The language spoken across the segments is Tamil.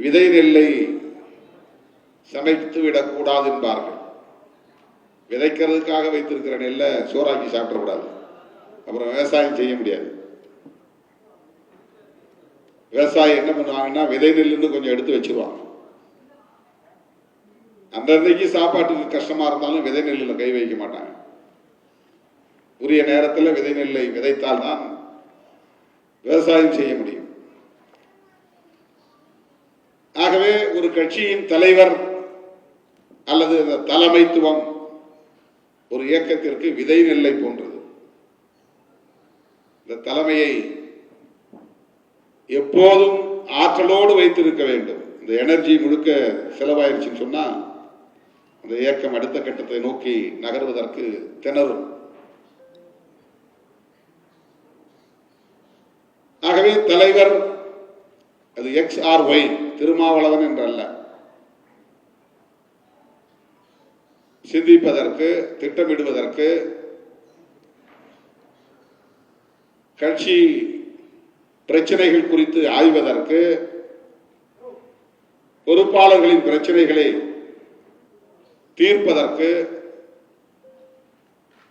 விதை நெல்லை சமைத்து விடக்கூடாது என்பார்கள். விதைக்கிறதுக்காக வைத்திருக்கிற நெல்லை சோறாக்கி சாப்பிடக்கூடாது, அப்புறம் விவசாயம் செய்ய முடியாது. விவசாயம் என்ன பண்ணுவாங்கன்னா விதை நெல்லுன்னு கொஞ்சம் எடுத்து வச்சிருவாங்க. அன்றைக்கு சாப்பாட்டுக்கு கஷ்டமா இருந்தாலும் விதை நெல்லில் கை வைக்க மாட்டாங்க. உரிய நேரத்தில் விதை நெல்லை விதைத்தால் தான் விவசாயம் செய்ய முடியும். ஆகவே ஒரு கட்சியின் தலைவர் அல்லது தலைமைத்துவம் ஒரு இயக்கத்திற்கு விதை நெல்லை போன்றது. இந்த தலைமையை எப்போதும் ஆற்றலோடு வைத்திருக்க வேண்டும். இந்த எனர்ஜி முழுக்க செலவாயிருச்சுன்னு சொன்னா அந்த இயக்கம் அடுத்த கட்டத்தை நோக்கி நகர்வதற்கு திணறும். ஆகவே தலைவர் அது எக்ஸ் ஆர் ஒய், திருமாவளவன் என்றல்ல. சிந்திப்பதற்கு, திட்டமிடுவதற்கு, கட்சி பிரச்சனைகள் குறித்து ஆய்வதற்கு, பொறுப்பாளர்களின் பிரச்சனைகளை தீர்ப்பதற்கு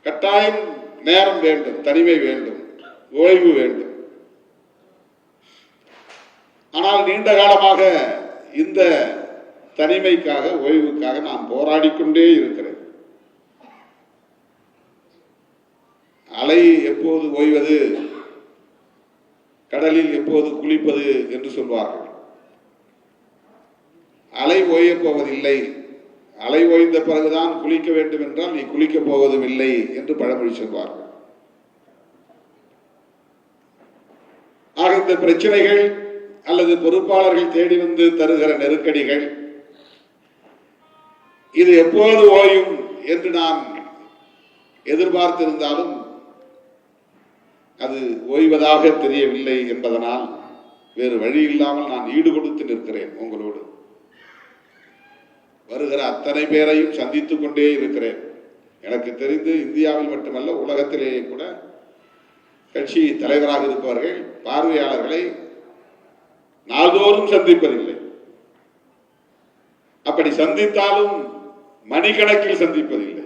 கட்டாயம் நேரம் வேண்டும், தனிமை வேண்டும், ஓய்வு வேண்டும். ஆனால் நீண்ட காலமாக இந்த தனிமைக்காக, ஓய்வுக்காக நான் போராடிக்கொண்டே இருக்கிறேன். அலை எப்போது ஓய்வது, கடலில் எப்போது குளிப்பது என்று சொல்வார்கள். அலை ஓயப் போவதில்லை. அலை ஓய்ந்த பிறகுதான் குளிக்க வேண்டும் என்றால் நீ குளிக்க போவதும் இல்லை என்று பழமொழி சொல்வார்கள். ஆக இந்த பிரச்சனைகள் அல்லது பொறுப்பாளர்கள் தேடி வந்து தருகிற நெருக்கடிகள், இது எப்போது ஓயும் என்று நான் எதிர்பார்த்திருந்தாலும் அது ஓய்வதாக தெரியவில்லை என்பதனால் வேறு வழி இல்லாமல் நான் ஈடு கொடுத்து நிற்கிறேன். உங்களோடு வருகிற அத்தனை பேரையும் சந்தித்துக் கொண்டே இருக்கிறேன். எனக்கு தெரிந்து இந்தியாவில் மட்டுமல்ல, உலகத்திலேயே கூட கட்சி தலைவராக இருப்பவர்கள் பார்வையாளர்களை நாள்தோறும் சந்திப்பதில்லை. அப்படி சந்தித்தாலும் மணிக்கணக்கில் சந்திப்பதில்லை.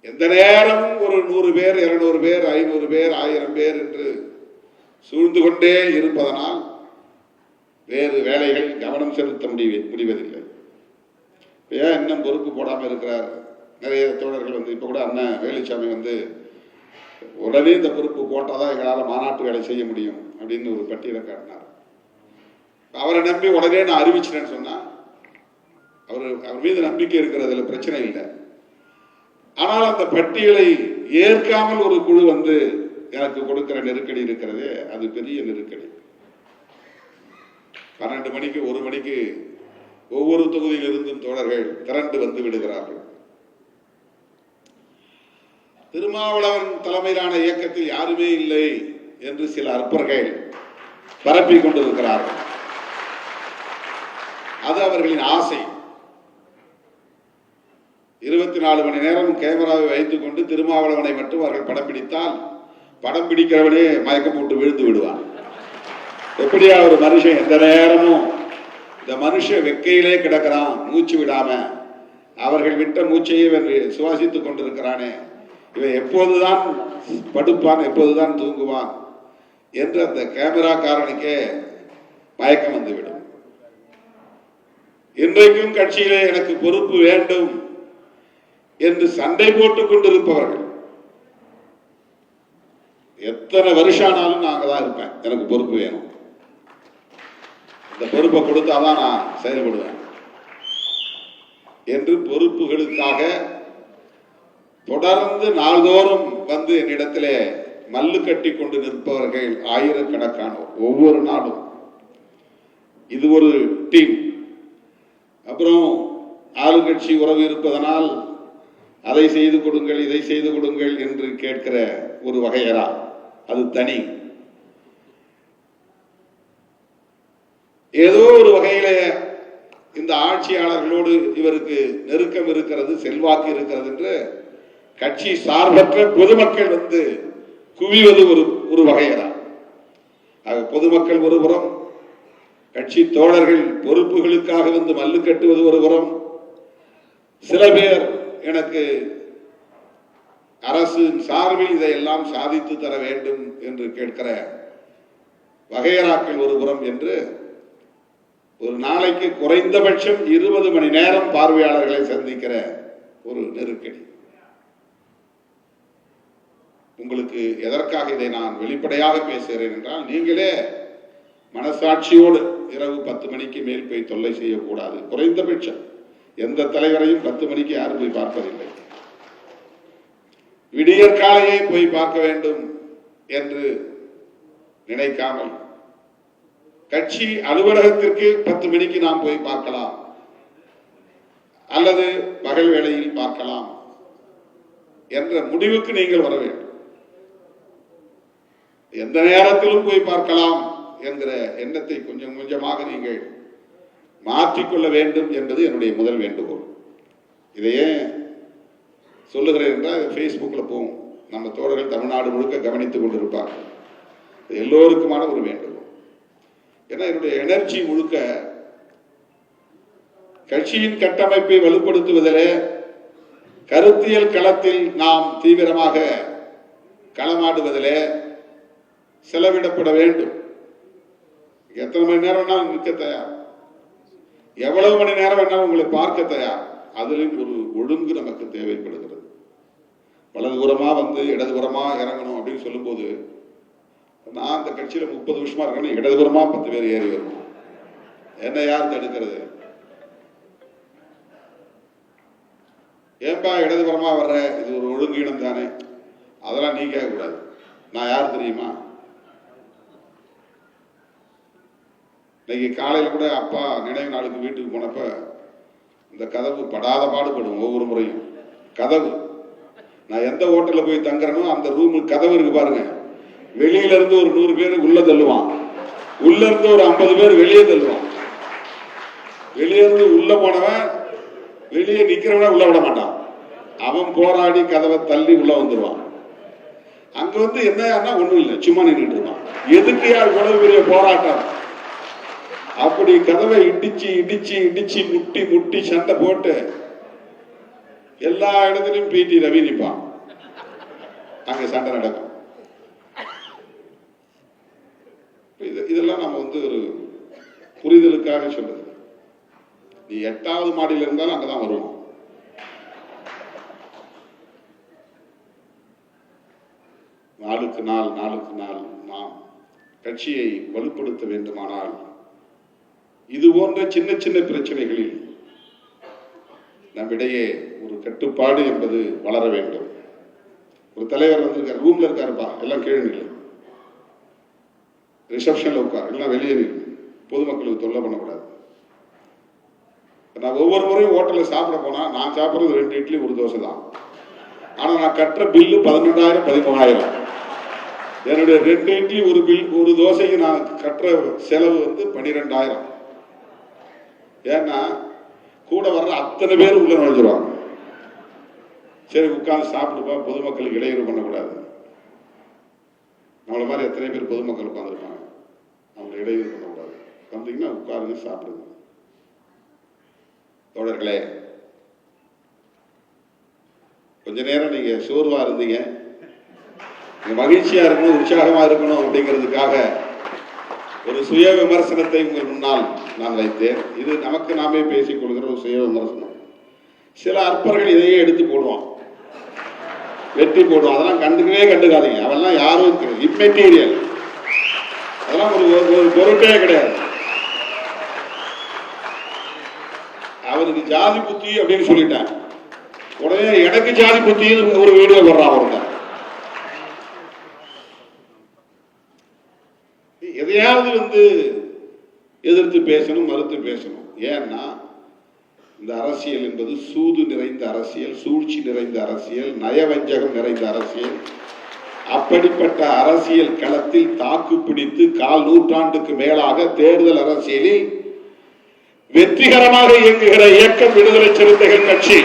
எந்த நேரமும் ஒரு 100 பேர், 200 பேர், 500 பேர், 1000 பேர் என்று சூழ்ந்து கொண்டே இருப்பதனால் வேறு வேலைகள் கவனம் செலுத்த முடிவதில்லை. ஏன் இன்னும் பொறுப்பு போடாமல் இருக்கிறார்? நிறைய தோழர்கள் வந்து இப்ப கூட அண்ணன் வேலுச்சாமி வந்து உடனே இந்த பொறுப்பு போட்டாதான் எங்களால் மாநாட்டு வேலை செய்ய முடியும் அப்படின்னு ஒரு பட்டியலை காட்டினார். அவரை நம்பி உடனே நான் அறிவிச்சிட்டேன்னு சொன்னா அவர் மீது நம்பிக்கை இருக்கிறதுல பிரச்சனை இல்லை. ஆனால் அந்த பட்டியலை ஏற்காமல் ஒரு குழு வந்து எனக்கு கொடுக்கிற நெருக்கடி இருக்கிறதே, அது பெரிய நெருக்கடி. 12 மணிக்கு 1 மணிக்கு ஒவ்வொரு தொகுதியில் இருந்தும் தோழர்கள் திரண்டு வந்து விடுகிறார்கள். திருமாவளவன் தலைமையிலான இயக்கத்தில் யாருமே இல்லை என்று சில அற்பர்கள் பரப்பிக் கொண்டிருக்கிறார்கள். அது அவர்களின் ஆசை. 24 மணி நேரம் கேமராவை வைத்துக் கொண்டு திருமாவளவனை மட்டும் அவர்கள் படம் பிடித்தால் படம் பிடிக்கிறவனே மயக்கம் போட்டு விழுந்து விடுவான். எப்படியா ஒரு மனுஷன் எந்த நேரமும் இந்த மனுஷன் வெக்கையிலே கிடக்கிறான், மூச்சு விடாம, அவர்கள் விட்ட மூச்சையே சுவாசித்துக் கொண்டிருக்கிறானே, இவன் எப்போதுதான் படுப்பான், எப்போதுதான் தூங்குவான் என்று அந்த கேமராக்காரனுக்கே மயக்கம் வந்துவிடும். இன்றைக்கும் கட்சியிலே எனக்கு பொறுப்பு வேண்டும் என்று சண்டை போட்டுக் கொண்டிருப்பவர்கள் எத்தனை வருஷம் ஆனாலும் நான் அங்கதான் இருப்பேன், எனக்கு பொறுப்பு வேணும், இந்த பொறுப்பை கொடுத்தாதான் நான் செயல்படுவேன் என்று பொறுப்புகளுக்காக தொடர்ந்து நாள்தோறும் வந்து என்னிடத்திலே மல்லு கட்டி கொண்டு நிற்பவர்கள் ஆயிரக்கணக்கானோர் ஒவ்வொரு நாளும். இது ஒரு டீம். அப்புறம் ஆளுங்கட்சி உறவு இருப்பதனால் அதை செய்து கொடுங்கள், இதை செய்து கொடுங்கள் என்று கேட்கிற ஒரு வகையரா, அது தனி. ஏதோ ஒரு வகையில இந்த ஆட்சியாளர்களோடு இவருக்கு நெருக்கம் இருக்கிறது, செல்வாக்கு இருக்கிறது என்று கட்சி சார்பற்ற பொதுமக்கள் வந்து குவிவது ஒரு வகையரா. பொதுமக்கள் ஒருபுறம், கட்சி தோழர்கள் பொறுப்புகளுக்காக வந்து மல்லு கட்டுவது ஒரு புறம், சில பேர் எனக்கு அரசின் சார்பில் இதையெல்லாம் சாதித்து தர வேண்டும் என்று கேட்கிற வகையறாக்கள் ஒரு புறம் என்று ஒரு நாளைக்கு குறைந்தபட்சம் 20 மணி நேரம் பார்வையாளர்களை சந்திக்கிற ஒரு நெருக்கடி. உங்களுக்கு எதற்காக இதை நான் வெளிப்படையாக பேசுகிறேன் என்றால், நீங்களே மனசாட்சியோடு இரவு 10 மணிக்கு மேல் போய் தொல்லை செய்யக்கூடாது. குறைந்தபட்சம் எந்த தலைவரையும் 10 மணிக்கு யாரும் போய் பார்ப்பதில்லை. விடியற் காலையே போய் பார்க்க வேண்டும் என்று நினைக்காமல், கட்சி அலுவலகத்திற்கு 10 மணிக்கு நாம் போய் பார்க்கலாம் அல்லது பகல் வேளையில் பார்க்கலாம் என்ற முடிவுக்கு நீங்கள் வர வேண்டும். எந்த நேரத்திலும் போய் பார்க்கலாம் என்கிற எண்ணத்தை கொஞ்சம் கொஞ்சமாக நீங்கள் மாற்றிக்கொள்ள வேண்டும் என்பது என்னுடைய முதல் வேண்டுகோள். இதையே சொல்லுகிறேன் என்றால் ஃபேஸ்புக்கில் போகும், நம்ம தோழர்கள் தமிழ்நாடு முழுக்க கவனித்துக் கொண்டிருப்பார்கள். எல்லோருக்குமான ஒரு வேண்டுகோள். ஏன்னா என்னுடைய எனர்ஜி முழுக்க கட்சியின் கட்டமைப்பை வலுப்படுத்துவதிலே, கருத்தியல் களத்தில் நாம் தீவிரமாக களமாடுவதிலே செலவிடப்பட வேண்டும். எத்தனை மணி நேரம் வேணாலும் நிற்க தயார், எவ்வளவு மணி நேரம் வேணாலும் உங்களை பார்க்க தயார். அதிலும் ஒரு ஒழுங்கு நமக்கு தேவைப்படுகிறது. வலதுபுறமா வந்து இடதுபுறமா இறங்கணும் அப்படின்னு சொல்லும் போது, நான் இந்த கட்சியில 30 வருஷமா இருக்கணும், இடதுபுறமா 10 பேர் ஏறி வரணும், என்ன யார் தடுக்கிறது? ஏன்பா இடதுபுறமா வர்ற, இது ஒரு ஒழுங்கீனம் தானே, அதெல்லாம் நீ கேட்க கூடாது. நான் யார் தெரியுமா? இன்னைக்கு காலையில் கூட அப்பா நினைவு நாளுக்கு வீட்டுக்கு போனப்ப இந்த கதவு படாத பாடுபடும். ஒவ்வொரு முறையும் கதவு, நான் எந்த ஹோட்டல்ல போய் தங்குறனோ அந்த ரூமு கதவு இருக்கு பாருங்க, வெளியில இருந்து ஒரு 100 பேர் உள்ள தள்ளுவான், உள்ள இருந்து ஒரு 50 பேர் வெளியே தள்ளுவான். வெளியே இருந்து உள்ள போனவன் வெளியே நிக்கிறவன உள்ள விட மாட்டான், அவன் போராடி கதவை தள்ளி உள்ள வந்துடுவான். அங்க வந்து என்ன ஒண்ணும் இல்லை, சும்மா நின்றுட்டு இருப்பான். எதுக்கு யார் இவ்வளவு பெரிய போராட்டம்? அப்படி கதவை இடிச்சு இடிச்சு இடிச்சு முட்டி முட்டி சண்டை போட்டு எல்லா இடத்திலும் பிடி ரவி நிற்பான், அங்க சண்டை நடக்கும். இதெல்லாம் நம்ம வந்து ஒரு புரிதலுக்காக சொல்றது. நீ 8வது மாடியில் இருந்தாலும் அங்கதான் வருவோம். நாளுக்கு நாள் நாம் கட்சியை வலுப்படுத்த வேண்டுமானால் இது போன்ற சின்ன சின்ன பிரச்சனைகளில் நம்மிடையே ஒரு கட்டுப்பாடு என்பது வளர வேண்டும். ஒரு தலைவர் வந்திருக்காரு, ரூம்ல இருக்காருப்பா, எல்லாம் கீழே ரிசப்ஷன்ல உட்கார், எல்லாம் வெளியேறி, பொதுமக்களுக்கு தொல்லை பண்ணக்கூடாது. நான் ஒவ்வொரு முறையும் ஹோட்டல்ல சாப்பிட போனா, நான் சாப்பிட்றது 2 இட்லி 1 தோசை தான். ஆனா நான் கட்டுற பில்லு 11,000 13,000. என்னுடைய 2 இட்லி 1 தோசைக்கு நான் கட்டுற செலவு வந்து 12,000. ஏன்னா கூட வர்ற அத்தனை பேர் உள்ள நுழைஞ்சிருவாங்க. சரி உட்கார்ந்து சாப்பிடுப்பா, பொதுமக்களுக்கு இடையூறு பண்ணக்கூடாது. நம்மள மாதிரி எத்தனை பேர் பொதுமக்கள் உட்கார்ந்துருப்பாங்க, அவங்களை இடையூறு பண்ணக்கூடாது. வந்தீங்கன்னா உட்காருங்க, சாப்பிடுங்க. தோழர்களே, கொஞ்ச நேரம் நீங்க சோர்வா இருந்தீங்க, மகிழ்ச்சியா இருக்கணும், உற்சாகமா இருக்கணும் அப்படிங்கிறதுக்காக ஒரு சுய விமர்சனத்தை உங்கள் முன்னால் நான் வைத்தேன். இது நமக்கு நாமே பேசிக் கொள்கிற ஒரு சுய விமர்சனம். சில அற்பர்கள் இதையே எடுத்து போடுவான், வெட்டி போடுவான். அதெல்லாம் கண்டுக்காதீங்க. அவெல்லாம் யாரும் இம்மெட்டீரியல், அதெல்லாம் ஒரு பொருட்டே கிடையாது. அவருக்கு ஜாதி புத்தி அப்படின்னு சொல்லிட்டேன், உடனே எனக்கு ஜாதி புத்தி ஒரு வீடியோ போடுறான் ஒருத்தன். எதையாவது வந்து எதிர்த்து பேசணும், மறுத்து பேசணும். ஏன்னா இந்த அரசியல் என்பது சூது நிறைந்த அரசியல், சூழ்ச்சி நிறைந்த அரசியல், நயவஞ்சகம் நிறைந்த அரசியல். அப்படிப்பட்ட அரசியல் களத்தில் தாக்கு பிடித்து 1/4 நூற்றாண்டுக்கு மேலாக தேர்தல் அரசியலில் வெற்றிகரமாக இயங்குகிற இயக்கம் விடுதலை சிறுத்தைகள் கட்சி.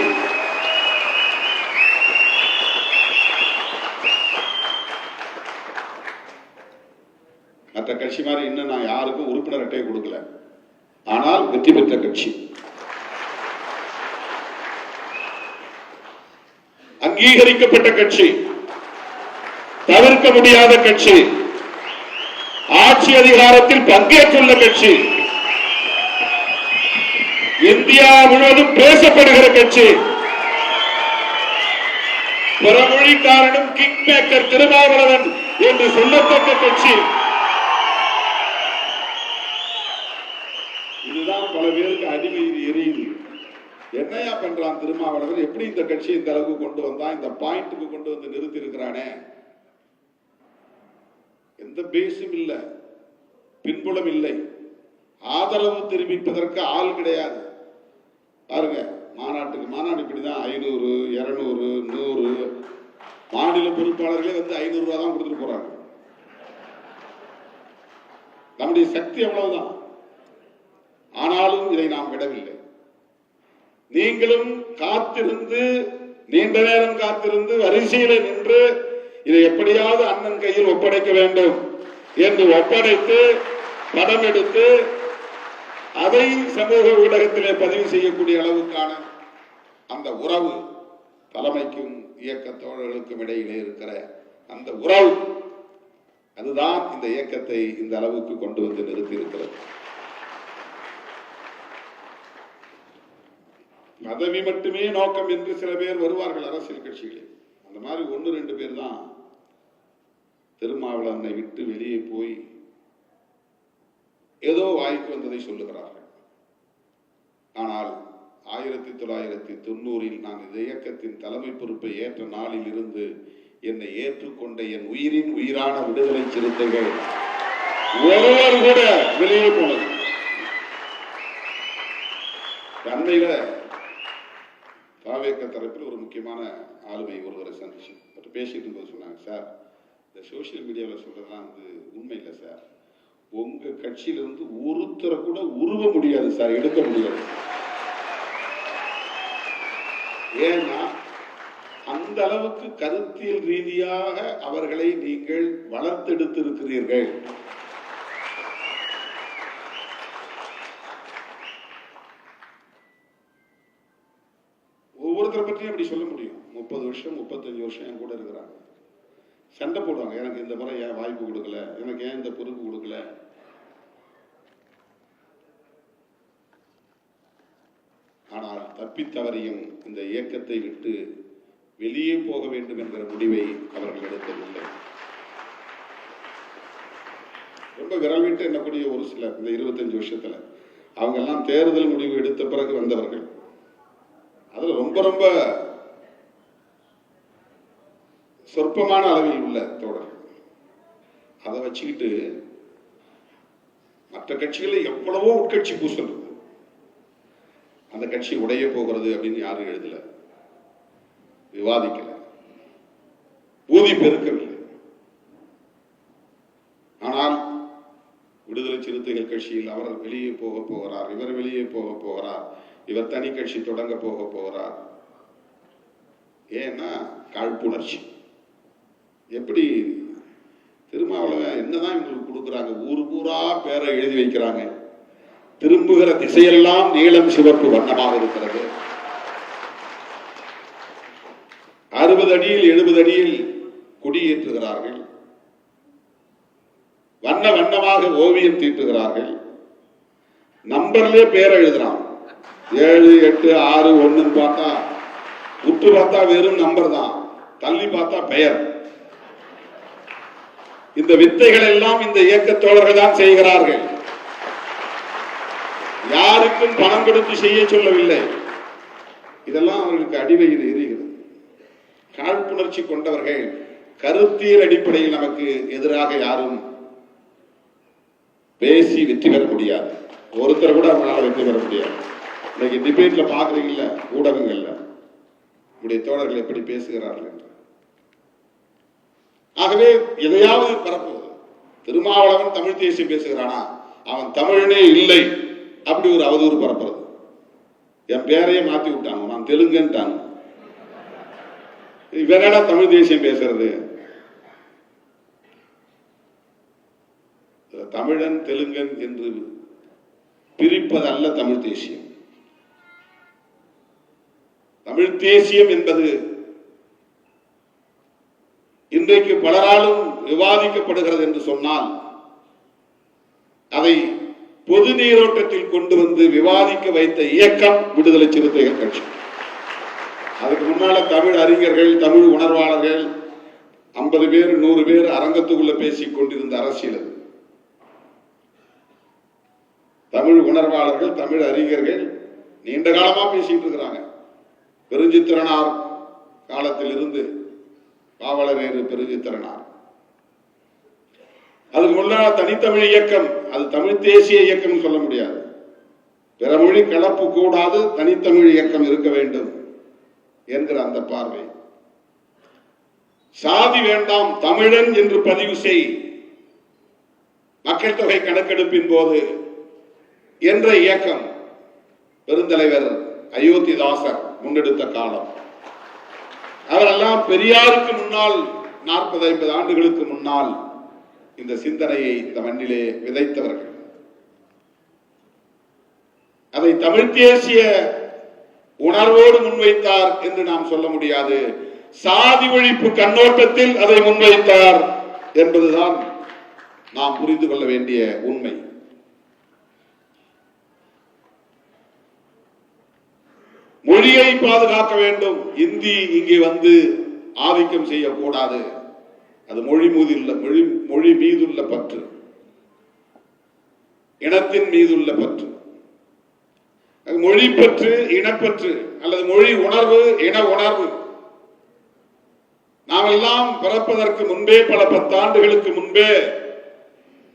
மற்ற கட்சி மாதிரி இன்னும் நான் யாருக்கும் உறுப்பினர் அட்டையை கொடுக்கல. ஆனால் வெற்றி பெற்ற கட்சி, அங்கீகரிக்கப்பட்ட கட்சி, தவிர்க்க முடியாத கட்சி, ஆட்சி அதிகாரத்தில் பங்கேற்றுள்ள கட்சி, இந்தியா முழுவதும் பேசப்படுகிற கட்சி, பிறமொழிக்காரனும் கிங் மேக்கர் திருமாவளவன் என்று சொல்லத்தக்க கட்சி. இதுதான் பல பேருக்கு அடிமை எரியுது. என்னையா பண்றான் திருமாவளவன், எப்படி இந்த கட்சியை இந்த அளவுக்கு கொண்டு வந்தா, இந்த பாயிண்ட்டுக்கு கொண்டு வந்து நிறுத்தி இருக்கிறானே, எந்த பேஸும் இல்லை, பின்புலம் இல்லை, ஆதரவு தெரிவிப்பதற்கு ஆள் கிடையாது. பாருங்க, மாநாடு இப்படிதான் 500, 200, 100 மாநில பொறுப்பாளர்களே வந்து 500 ரூபாய் தான் கொடுத்துட்டு போறாங்க. நம்முடைய சக்தி அவ்வளவுதான். ஆனாலும் இதை நாம் விடவில்லை. நீங்களும் காத்திருந்து, நீண்ட நேரம் காத்திருந்து, வரிசையில நின்று இதை எப்படியாவது அண்ணன் கையில் ஒப்படைக்க வேண்டும் என்று ஒப்படைத்து படம் எடுத்து அதை சமூக ஊடகத்திலே பதிவு செய்யக்கூடிய அளவுக்கான அந்த உறவு, தலைமைக்கும் இயக்க தோழர்களுக்கும் இடையிலே இருக்கிற அந்த உறவு, அதுதான் இந்த இயக்கத்தை இந்த அளவுக்கு கொண்டு வந்து நிறுத்தி இருக்கிறது. பதவி மட்டுமே நோக்கம் என்று சில பேர் வருவார்கள் அரசியல் கட்சிகளில். அந்த மாதிரி 1-2 பேர் தான் திருமாவளவனை விட்டு வெளியே போய் ஏதோ வாய்க்கு வந்ததை சொல்லுகிறார்கள். ஆனால் 1990 நான் இந்த இயக்கத்தின் தலைமை பொறுப்பை ஏற்ற நாளில் இருந்து என்னை ஏற்றுக்கொண்ட என் உயிரின் உயிரான விடுதலை சிறுத்தைகள் ஒருவர் கூட வெளியே போனது. அண்மையில தாவேக தரப்பில் ஒரு முக்கியமான ஆளுமை ஒருவரை சந்திச்சு பேசிட்டு இருக்கும்போது சொன்னாங்க, சார் இந்த சோசியல் மீடியாவில் சொல்றதுலாம் வந்து உண்மை இல்லை சார், உங்க கட்சியிலிருந்து ஒருத்தரை கூட உருவ முடியாது சார், எடுக்க முடியாது. ஏன்னா அந்த அளவுக்கு கருத்தியல் ரீதியாக அவர்களை நீங்கள் வளர்த்தெடுத்திருக்கிறீர்கள். ஒவ்வொருத்தரை பற்றியும் அப்படி சொல்ல முடியும். 30 வருஷம் 35 வருஷம் என் கூட இருக்கிறாங்க, சண்டை போடுவாங்க. எனக்கு இந்த முறை ஏன் வாய்ப்பு கொடுக்கல, எனக்கு ஏன் இந்த பொறுப்பு கொடுக்கல. ஆனால் தப்பித்தவரையும் இந்த இயக்கத்தை விட்டு வெளியே போக வேண்டும் என்கிற முடிவை அவர்கள் எடுக்கவில்லை. ரொம்ப விரல் விட்டு எண்ணக்கூடிய ஒரு சிலர் இந்த 25 வருஷத்துல அவங்க எல்லாம் தேர்தல் முடிவு எடுத்த பிறகு வந்தவர்கள். அதுல ரொம்ப ரொம்ப சொற்பமான அளவில் உள்ள தோழர்கள். அதை வச்சுக்கிட்டு மற்ற கட்சிகளை எவ்வளவோ உட்கட்சி பூசல் இருக்கு, அந்த கட்சி உடைய போகிறது அப்படின்னு யாரும் எழுதல, விவாதிக்கல, ஊதி பெருக்கவில்லை. ஆனால் விடுதலை சிறுத்தைகள் கட்சியில் அவர் வெளியே போக போகிறார், இவர் வெளியே போக போகிறார், இவர் தனி கட்சி தொடங்க போக போகிறார். ஏன்னா காழ்ப்புணர்ச்சி. எப்படி திருமாவளவன் என்னதான் இவங்களுக்கு கொடுக்குறாங்க, ஊரு ஊரா பேரை எழுதி வைக்கிறாங்க, திரும்புகிற திசையெல்லாம் நீளம் சிவப்பு வண்ணமாக இருக்கிறது. 60 அடியில் 70 அடியில் குடியேற்றுகிறார்கள், வண்ண வண்ணமாக ஓவியம் தீட்டுகிறார்கள், நம்பர்லயே பேரை எழுதுறான். 7, 8, 6, 1 பார்த்தா உற்று பார்த்தா வெறும் நம்பர் தான், தள்ளி பார்த்தா பெயர். இந்த வித்தைகள் எல்லாம் இந்த இயக்க தோழர்கள் தான் செய்கிறார்கள். யாருக்கும் பணம் கொடுத்து செய்ய சொல்லவில்லை. இதெல்லாம் அவர்களுக்கு அடிவயிறு எரிகிறது. காழ்ப்புணர்ச்சி கொண்டவர்கள். கருத்தியல் அடிப்படையில் நமக்கு எதிராக யாரும் பேசி வெற்றி பெற முடியாது. ஒருத்தர் கூட அவங்களால வெற்றி பெற முடியாது. இன்னைக்கு டிபேட்ல பாக்குறீங்கல்ல, ஊடகங்கள்ல உடைய தோழர்கள் எப்படி பேசுகிறார்கள் என்று. ஆகவே எதையாவது பரப்புவது. திருமாவளவன் தமிழ் தேசியம் பேசுகிறானா, அவன் தமிழனே இல்லை அப்படி ஒரு அவதூறு பரப்புறது. என் பேரையே மாத்தி விட்டாங்க, நான் தெலுங்குன்ட்டாங்க. இவனடா தமிழ் தேசியம் பேசுறது? தமிழன் தெலுங்கன் என்று பிரிப்பதல்ல தமிழ் தேசியம். தமிழ் தேசியம் என்பது இன்றைக்கு பலராலும் விவாதிக்கப்படுகிறது என்று சொன்னால் அதை பொது நீரோட்டத்தில் கொண்டு வந்து விவாதிக்க வைத்த இயக்கம் விடுதலை சிறுத்தைகள் கட்சி. அதுக்கு முன்னால தமிழ் அறிஞர்கள், தமிழ் உணர்வாளர்கள் 50 பேர் 100 பேர் அரங்கத்துக்குள்ள பேசிக் கொண்டிருந்த அரசியல் அது. தமிழ் உணர்வாளர்கள், தமிழ் அறிஞர்கள் நீண்ட காலமா பேசிட்டு இருக்கிறாங்க. பெருஞ்சித்திரனார் காலத்தில் இருந்து பாவலரேறு பெருஞ்சித்திரனார், அதுக்கு முன்னாள் தனித்தமிழ் இயக்கம், அது தமிழ் தேசிய இயக்கம் சொல்ல முடியாது. பிற மொழி கலப்பு கூடாது, தனித்தமிழ் இயக்கம் இருக்க வேண்டும் என்கிற அந்த பார்வை. சாதி வேண்டாம், தமிழன் என்று பதிவு செய் மக்கள் தொகை கணக்கெடுப்பின் போது என்ற இயக்கம் பெருந்தலைவர் அயோத்திதாசர் முன்னெடுத்த காலம். அவரெல்லாம் பெரியாருக்கு முன்னால் 40-50 ஆண்டுகளுக்கு முன்னால் இந்த சிந்தனையை இந்த மண்ணிலே விதைத்தவர்கள். அதை தமிழ் தேசிய உணர்வோடு முன்வைத்தார் என்று நாம் சொல்ல முடியாது. சாதி ஒழிப்பு கண்ணோட்டத்தில் அதை முன்வைத்தார் என்பதுதான் நாம் புரிந்து கொள்ள வேண்டிய உண்மை. மொழியை பாதுகாக்க வேண்டும். இந்தி இங்கே வந்து ஆதிக்கம் செய்யக்கூடாது. அது மொழி மீதுள்ள பற்று, இனத்தின் மீதுள்ள பற்று. மொழி பற்று, இனப்பற்று அல்லது மொழி உணர்வு, இன உணர்வு நாம் எல்லாம் பிறப்பதற்கு முன்பே, பல 10 ஆண்டுகளுக்கு முன்பே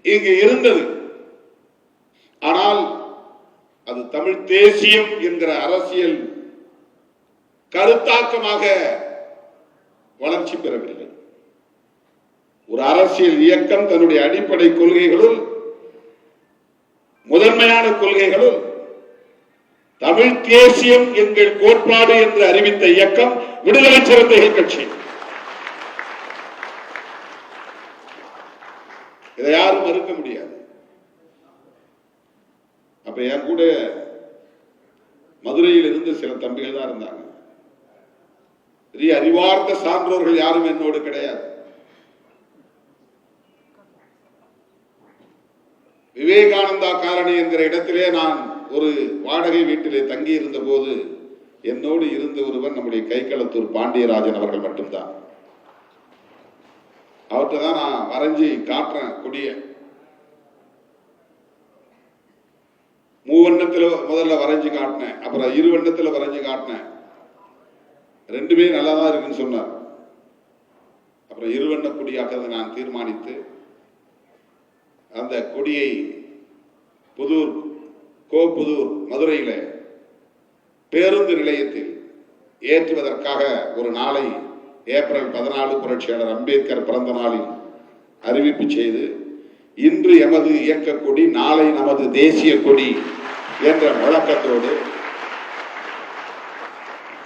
இங்கு இருந்தது. ஆனால் அது தமிழ் தேசியம் என்கிற அரசியல் கருத்தாக்கமாக வளர்ச்சி பெறவில்லை. ஒரு அரசியல் இயக்கம் தன்னுடைய அடிப்படை கொள்கைகளுள், முதன்மையான கொள்கைகளுள் தமிழ் தேசியம் எங்கள் கோட்பாடு என்று அறிவித்த இயக்கம் விடுதலை சிறுத்தைகள் கட்சி. இதை யாரும் மறுக்க முடியாது. அப்ப என் கூட மதுரையில் இருந்து சில தம்பிகள் தான் இருந்தாங்க. பெரிய அறிவார்ந்த சான்றோர்கள் யாரும் என்னோடு கிடையாது. விவேகானந்தா காலனி என்கிற இடத்திலே நான் ஒரு வாடகை வீட்டிலே தங்கி இருந்த போது என்னோடு இருந்த ஒருவர் நம்முடைய கைக்களத்தூர் பாண்டியராஜன் அவர்கள் மட்டும்தான். அவர்கிட்ட தான் நான் வரைஞ்சி காட்டுறேன் கொடிய. மூவண்ணத்துல முதல்ல வரைஞ்சு காட்டினேன், அப்புறம் 2 வண்ணத்துல வரைஞ்சு காட்டினேன். 2மே நல்லாதான் இருக்குன்னு சொன்னார். அப்புறம் 2 வண்ண கொடியாக நான் தீர்மானித்து அந்த கொடியை புதூர் மதுரையில பேருந்து நிலையத்தில் ஏற்றுவதற்காக ஒரு நாளை ஏப்ரல் 14 புரட்சியாளர் அம்பேத்கர் பிறந்த நாளில் அறிவிப்பு செய்து, இன்று எமது இயக்க கொடி, நாளை நமது தேசிய கொடி என்ற முழக்கத்தோடு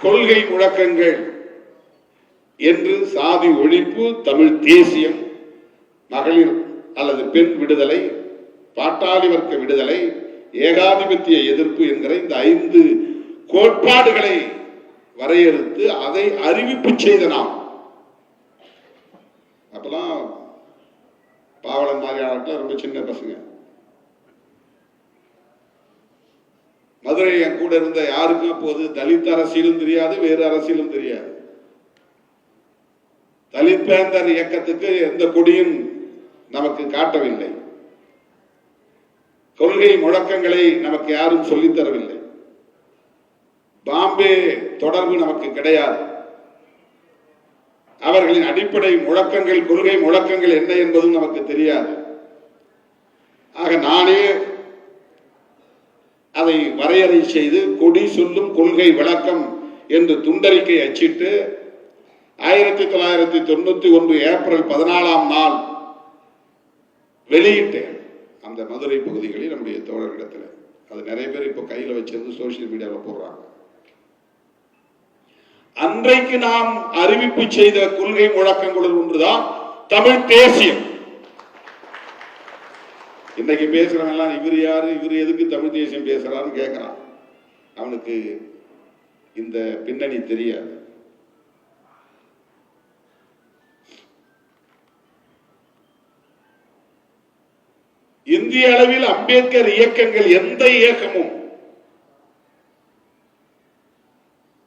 கொள்கை முழக்கங்கள் என்று சாதி ஒழிப்பு, தமிழ் தேசியம், மகளிர் அல்லது பெண் விடுதலை, பாட்டாளி வர்க்க விடுதலை, ஏகாதிபத்திய எதிர்ப்பு என்கிற இந்த 5 கோட்பாடுகளை வரையறுத்து அதை அறிவிப்பு செய்த நாம். அப்பெல்லாம் பாவலன் மாதிரியான ரொம்ப சின்ன பசங்க. மதுரை என் கூட இருந்த யாருக்கும் அப்போது தலித் அரசியலும் தெரியாது, வேறு அரசியலும் தெரியாது. தலித் பேந்தர் இயக்கத்துக்கு எந்த கொடியும் நமக்கு காட்டவில்லை. கொள்கை முழக்கங்களை நமக்கு யாரும் சொல்லித்தரவில்லை. பாம்பே தொடர்பு நமக்கு கிடையாது. அவர்களின் அடிப்படை முழக்கங்கள், கொள்கை முழக்கங்கள் என்ன என்பதும் நமக்கு தெரியாது. ஆக நானே அதை வரையறை செய்து கொடி சொல்லும் கொள்கை விளக்கம் என்று துண்டறிக்கை அச்சிட்டு 1991 ஏப்ரல் 14ஆம் நாள் வெளியிட்டேன். அந்த மதுரை பகுதிகளில் நம்முடைய தோழர்களிடத்தில் அது நிறைய பேர் இப்ப கையில வச்சிருந்து சோசியல் மீடியாவில் போடுறாங்க. அன்றைக்கு நாம் அறிவிப்பு செய்த கொள்கை முழக்கங்களுள் ஒன்றுதான் தமிழ் தேசியம். இன்னைக்கு பேசுறவங்க எல்லாம் இவர் யாரு, இவர் எதுக்கு தமிழ் தேசியம் பேசுறாருன்னு கேட்கிறான். அவனுக்கு இந்த பின்னணி தெரியாது. இந்திய அளவில் அம்பேத்கர் இயக்கங்கள் எந்த இயக்கமும்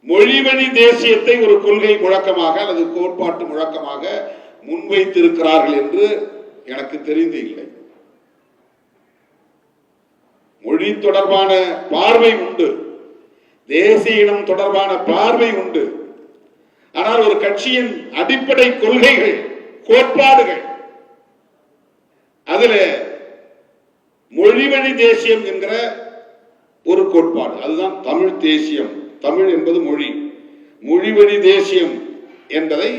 மொழிவழி தேசியத்தை ஒரு கொள்கை முழக்கமாக அல்லது கோட்பாட்டு முழக்கமாக முன்வைத்திருக்கிறார்கள் என்று எனக்கு தெரிந்து இல்லை. மொழி தொடர்பான பார்வை உண்டு, தேசிய இனம் தொடர்பான பார்வை உண்டு. ஆனால் ஒரு கட்சியின் அடிப்படை கொள்கைகள், கோட்பாடுகள், அதுல மொழிவழி தேசியம் என்கிற ஒரு கோட்பாடு, அதுதான் தமிழ் தேசியம். தமிழ் என்பது மொழி, மொழிவழி தேசியம் என்பதை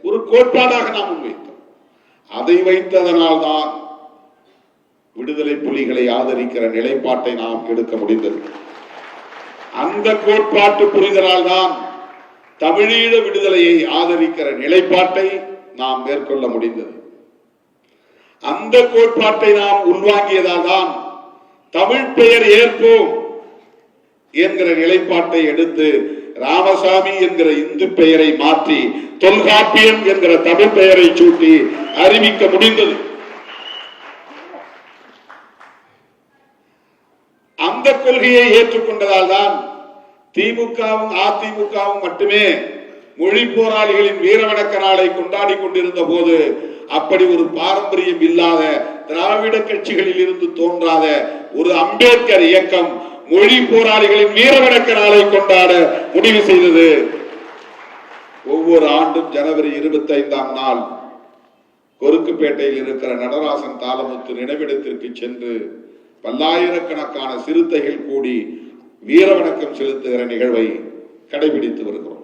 ஒரு கோட்பாடாக நாம் முன்வைத்தோம். அதை வைத்ததனால்தான் விடுதலை புலிகளை ஆதரிக்கிற நிலைப்பாட்டை நாம் எடுக்க முடிந்தது. அந்த கோட்பாட்டு புரிதலால் தான் தமிழீழ விடுதலையை ஆதரிக்கிற நிலைப்பாட்டை நாம் மேற்கொள்ள முடிந்தது. அந்த கோட்பாட்டை நாம் உள்வாங்கியதால் தான் தமிழ் பெயர் ஏற்போம் என்கிற நிலைப்பாட்டை எடுத்து ராமசாமி என்கிற இந்து பெயரை மாற்றி தொல்காப்பியம் என்கிற தமிழ் பெயரை சூட்டி அறிவிக்க முடிந்தது. அந்த கொள்கையை ஏற்றுக்கொண்டதால் தான் திமுகவும் அதிமுகவும் மட்டுமே மொழி போராளிகளின் வீரவணக்க நாளை கொண்டாடி கொண்டிருந்த போது அப்படி ஒரு பாரம்பரியம் இல்லாத திராவிட கட்சிகளில் இருந்து தோன்றாத ஒரு அம்பேத்கர் இயக்கம் மொழி போராளிகளின் வீரவணக்க நாளை கொண்டாட முடிவு செய்தது. ஒவ்வொரு ஆண்டும் ஜனவரி 25ஆம் நாள் கொருக்குப்பேட்டையில் இருக்கிற நடராசன் தாளமுத்து நினைவிடத்திற்கு சென்று பல்லாயிரக்கணக்கான சிறுத்தைகள் கூடி வீரவணக்கம் செலுத்துகிற நிகழ்வை கடைபிடித்து வருகிறோம்.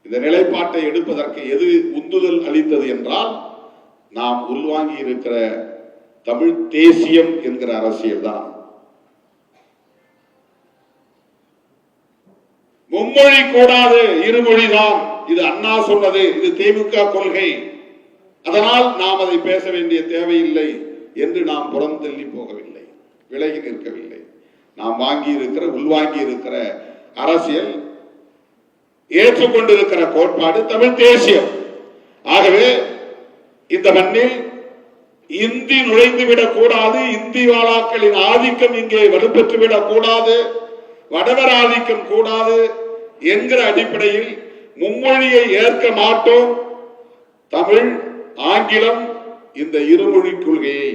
இந்த நிலைப்பாட்டை எடுப்பதற்கு எது உந்துதல் அளித்தது என்றால் நாம் உள்வாங்கி இருக்கிற தமிழ் தேசியம் என்கிற அரசியல் தான். மும்மொழி கூடாது, இருமொழிதான். இது அண்ணா சொன்னது, இது திமுக கொள்கை. அதனால் நாம் அதை பேச வேண்டிய தேவையில்லை என்று நாம் புறம் தள்ளி போகவில்லை, விலகி நிற்கவில்லை. நாம் வாங்கி இருக்கிற, உள்வாங்கி இருக்கிற அரசியல், ஏற்றுக்கொண்டிருக்கிற கோட்பாடு தமிழ் தேசியம். ஆகவே இந்த மண்ணில் இந்தி நுழைந்துவிடக் கூடாது, இந்தி வாழாக்களின் ஆதிக்கம் இங்கே வலுப்பெற்றுவிடக் கூடாது, வடவர் ஆதிக்கம் கூடாது என்கிற அடிப்படையில் மும்மொழியை ஏற்க மாட்டோம். தமிழ், ஆங்கிலம் இந்த இருமொழி கொள்கையை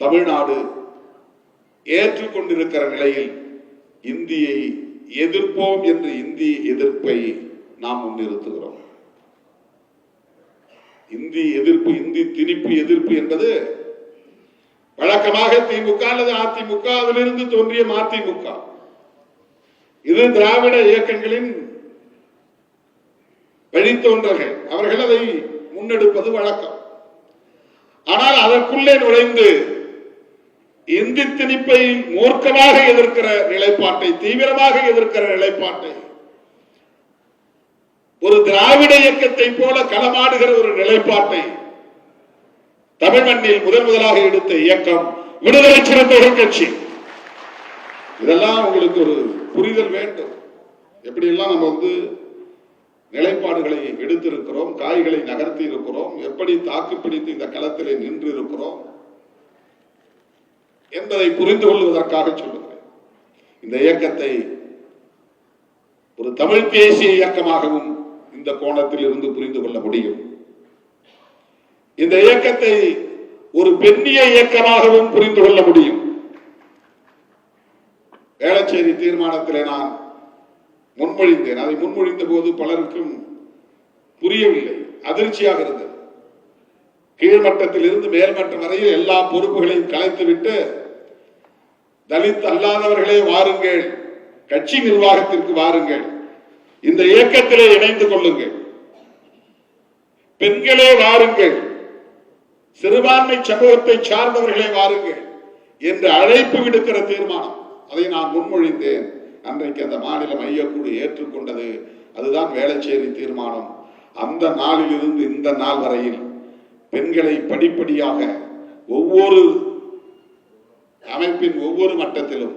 தமிழ்நாடு ஏற்றுக்கொண்டிருக்கிற நிலையில் இந்தியை எதிர்ப்போம் என்று இந்தி எதிர்ப்பை நாம் முன்னிறுத்துகிறோம். இந்தி எதிர்ப்பு, இந்தி திணிப்பு எதிர்ப்பு என்பது வழக்கமாக திமுக அல்லது அதிமுக, அதிலிருந்து தோன்றிய மதிமுக, இது திராவிட இயக்கங்களின் வழித்தோன்றல்கள். அவர்கள் அதை முன்னெடுப்பது வழக்கம். ஆனால் அதற்குள்ளே நுழைந்து இந்தி திணிப்பை மூர்க்கமாக எதிர்க்கிற நிலைப்பாட்டை, தீவிரமாக எதிர்க்கிற நிலைப்பாட்டை, ஒரு திராவிட இயக்கத்தை போல களமாடுகிற ஒரு நிலைப்பாட்டை தமிழ் மண்ணில் முதலாக எடுத்த இயக்கம் விடுதலை சிறுத்தைகள் கட்சி. இதெல்லாம் உங்களுக்கு ஒரு புரிதல் வேண்டும். எப்படி எல்லாம் நம்ம நிலைப்பாடுகளை எடுத்திருக்கிறோம், காய்களை நகர்த்தி இருக்கிறோம், எப்படி தாக்கு பிடித்து இந்த களத்திலே நின்று இருக்கிறோம் என்பதை புரிந்து கொள்வதற்காக சொல்லுகிறேன். இந்த இயக்கத்தை ஒரு தமிழ் தேசிய இயக்கமாகவும் இந்த கோணத்தில் இருந்து புரிந்து கொள்ள முடியும். இந்த இயக்கத்தை ஒரு பெண்ணிய இயக்கமாகவும் புரிந்து கொள்ள முடியும். வேளச்சேரி தீர்மானத்திலே நான் முன்மொழிந்தேன். அதை முன்மொழிந்த போது பலருக்கும் புரியவில்லை, அதிர்ச்சியாக இருந்தது. கீழ்மட்டத்தில் இருந்து மேல்மட்டம் வரையில் எல்லா பொறுப்புகளையும் கலைத்துவிட்டு தலித் அல்லாதவர்களே வாருங்கள், கட்சி நிர்வாகத்திற்கு வாருங்கள், இந்த இயக்கத்திலே இணைந்து கொள்ளுங்கள், பெண்களே வாருங்கள், சிறுபான்மை சமூகத்தை சார்ந்தவர்களே வாருங்கள் என்று அழைப்பு விடுக்கிற தீர்மானம், அதை நான் முன்மொழிந்தேன். அன்றைக்கு அந்த மாநில மையக்குழு ஏற்றுக்கொண்டது. அதுதான் வேளச்சேரி தீர்மானம். அந்த நாளிலிருந்து இந்த நாள் வரையில் பெண்களை படிப்படியாக ஒவ்வொரு அமைப்பின் ஒவ்வொரு மட்டத்திலும்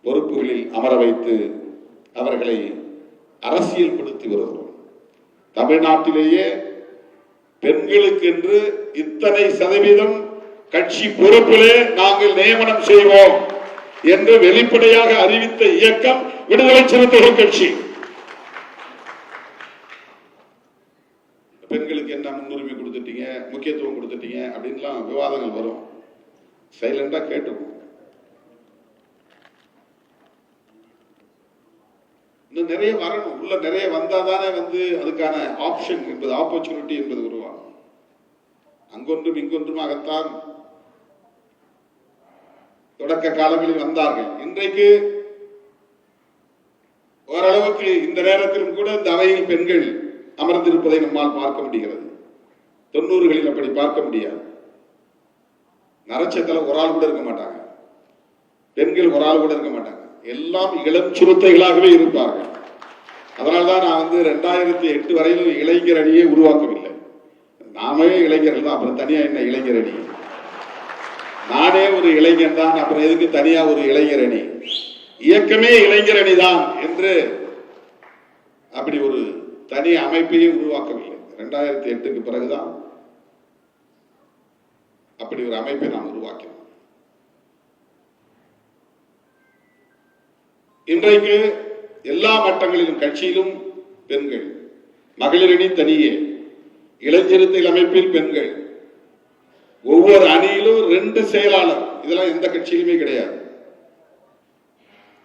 பொறுப்புகளில் அமர வைத்து அவர்களை அரசியல் படுத்தி வருகிறோம். தமிழ்நாட்டிலேயே பெண்களுக்கு என்று இத்தனை சதவீதம் கட்சி பொறுப்பிலே நாங்கள் நியமனம் செய்வோம் என்று வெளிப்படையாக அறிவித்த இயக்கம் விடுதலை சிறுத்தைகள் கட்சி. பெண்களுக்கு என்ன முன்னுரிமை கொடுத்துட்டீங்க, முக்கியத்துவம் கொடுத்துட்டீங்க அப்படின்லாம் விவாதங்கள் வரும். சைலண்டா கேட்டுக்கணும். இன்னும் நிறைய வரணும். உள்ள நிறைய வந்தாதானே அதுக்கான ஆப்ஷன் என்பது, ஆப்பர்ச்சுனிட்டி என்பது உருவாகும். அங்கொன்றும் இங்கொன்றுமாகத்தான் தொடக்க காலங்களில் வந்தார்கள். இன்றைக்கு ஓரளவுக்கு இந்த நேரத்திலும் கூட இந்த அவையில் பெண்கள் அமர்ந்திருப்பதை நம்மால் பார்க்க முடிகிறது. 90களில் அப்படி பார்க்க முடியாது. நரச்சத்தில் ஒரு ஆள் கூட இருக்க மாட்டாங்க, பெண்கள் ஒரு ஆள் கூட இருக்க மாட்டாங்க. எல்லாம் இளம் சிறுத்தைகளாகவே இருப்பார்கள். அதனால்தான் நான் 2008 வரையிலும் இளைஞர் அணியை உருவாக்கவில்லை. நாமே இளைஞர்கள் தான், அப்புறம் தனியா என்ன இளைஞர் அணி? நானே ஒரு இளைஞன் தான், அப்புறம் எதுக்கு தனியா ஒரு இளைஞர் அணி? இயக்கமே இளைஞர் அணி தான் என்று அப்படி ஒரு தனி அமைப்பையே உருவாக்கவில்லை. 2008க்கு பிறகுதான் அப்படி ஒரு அமைப்பை நாம் உருவாக்கினோம். இன்றைக்கு எல்லா மட்டங்களிலும் கட்சியிலும் பெண்கள், மகளிரணி தனியே, இளஞ்சிறுத்தைகள் அமைப்பில் பெண்கள், ஒவ்வொரு அணியிலும் 2 செயலாளர். இதெல்லாம் எந்த கட்சியிலுமே கிடையாது,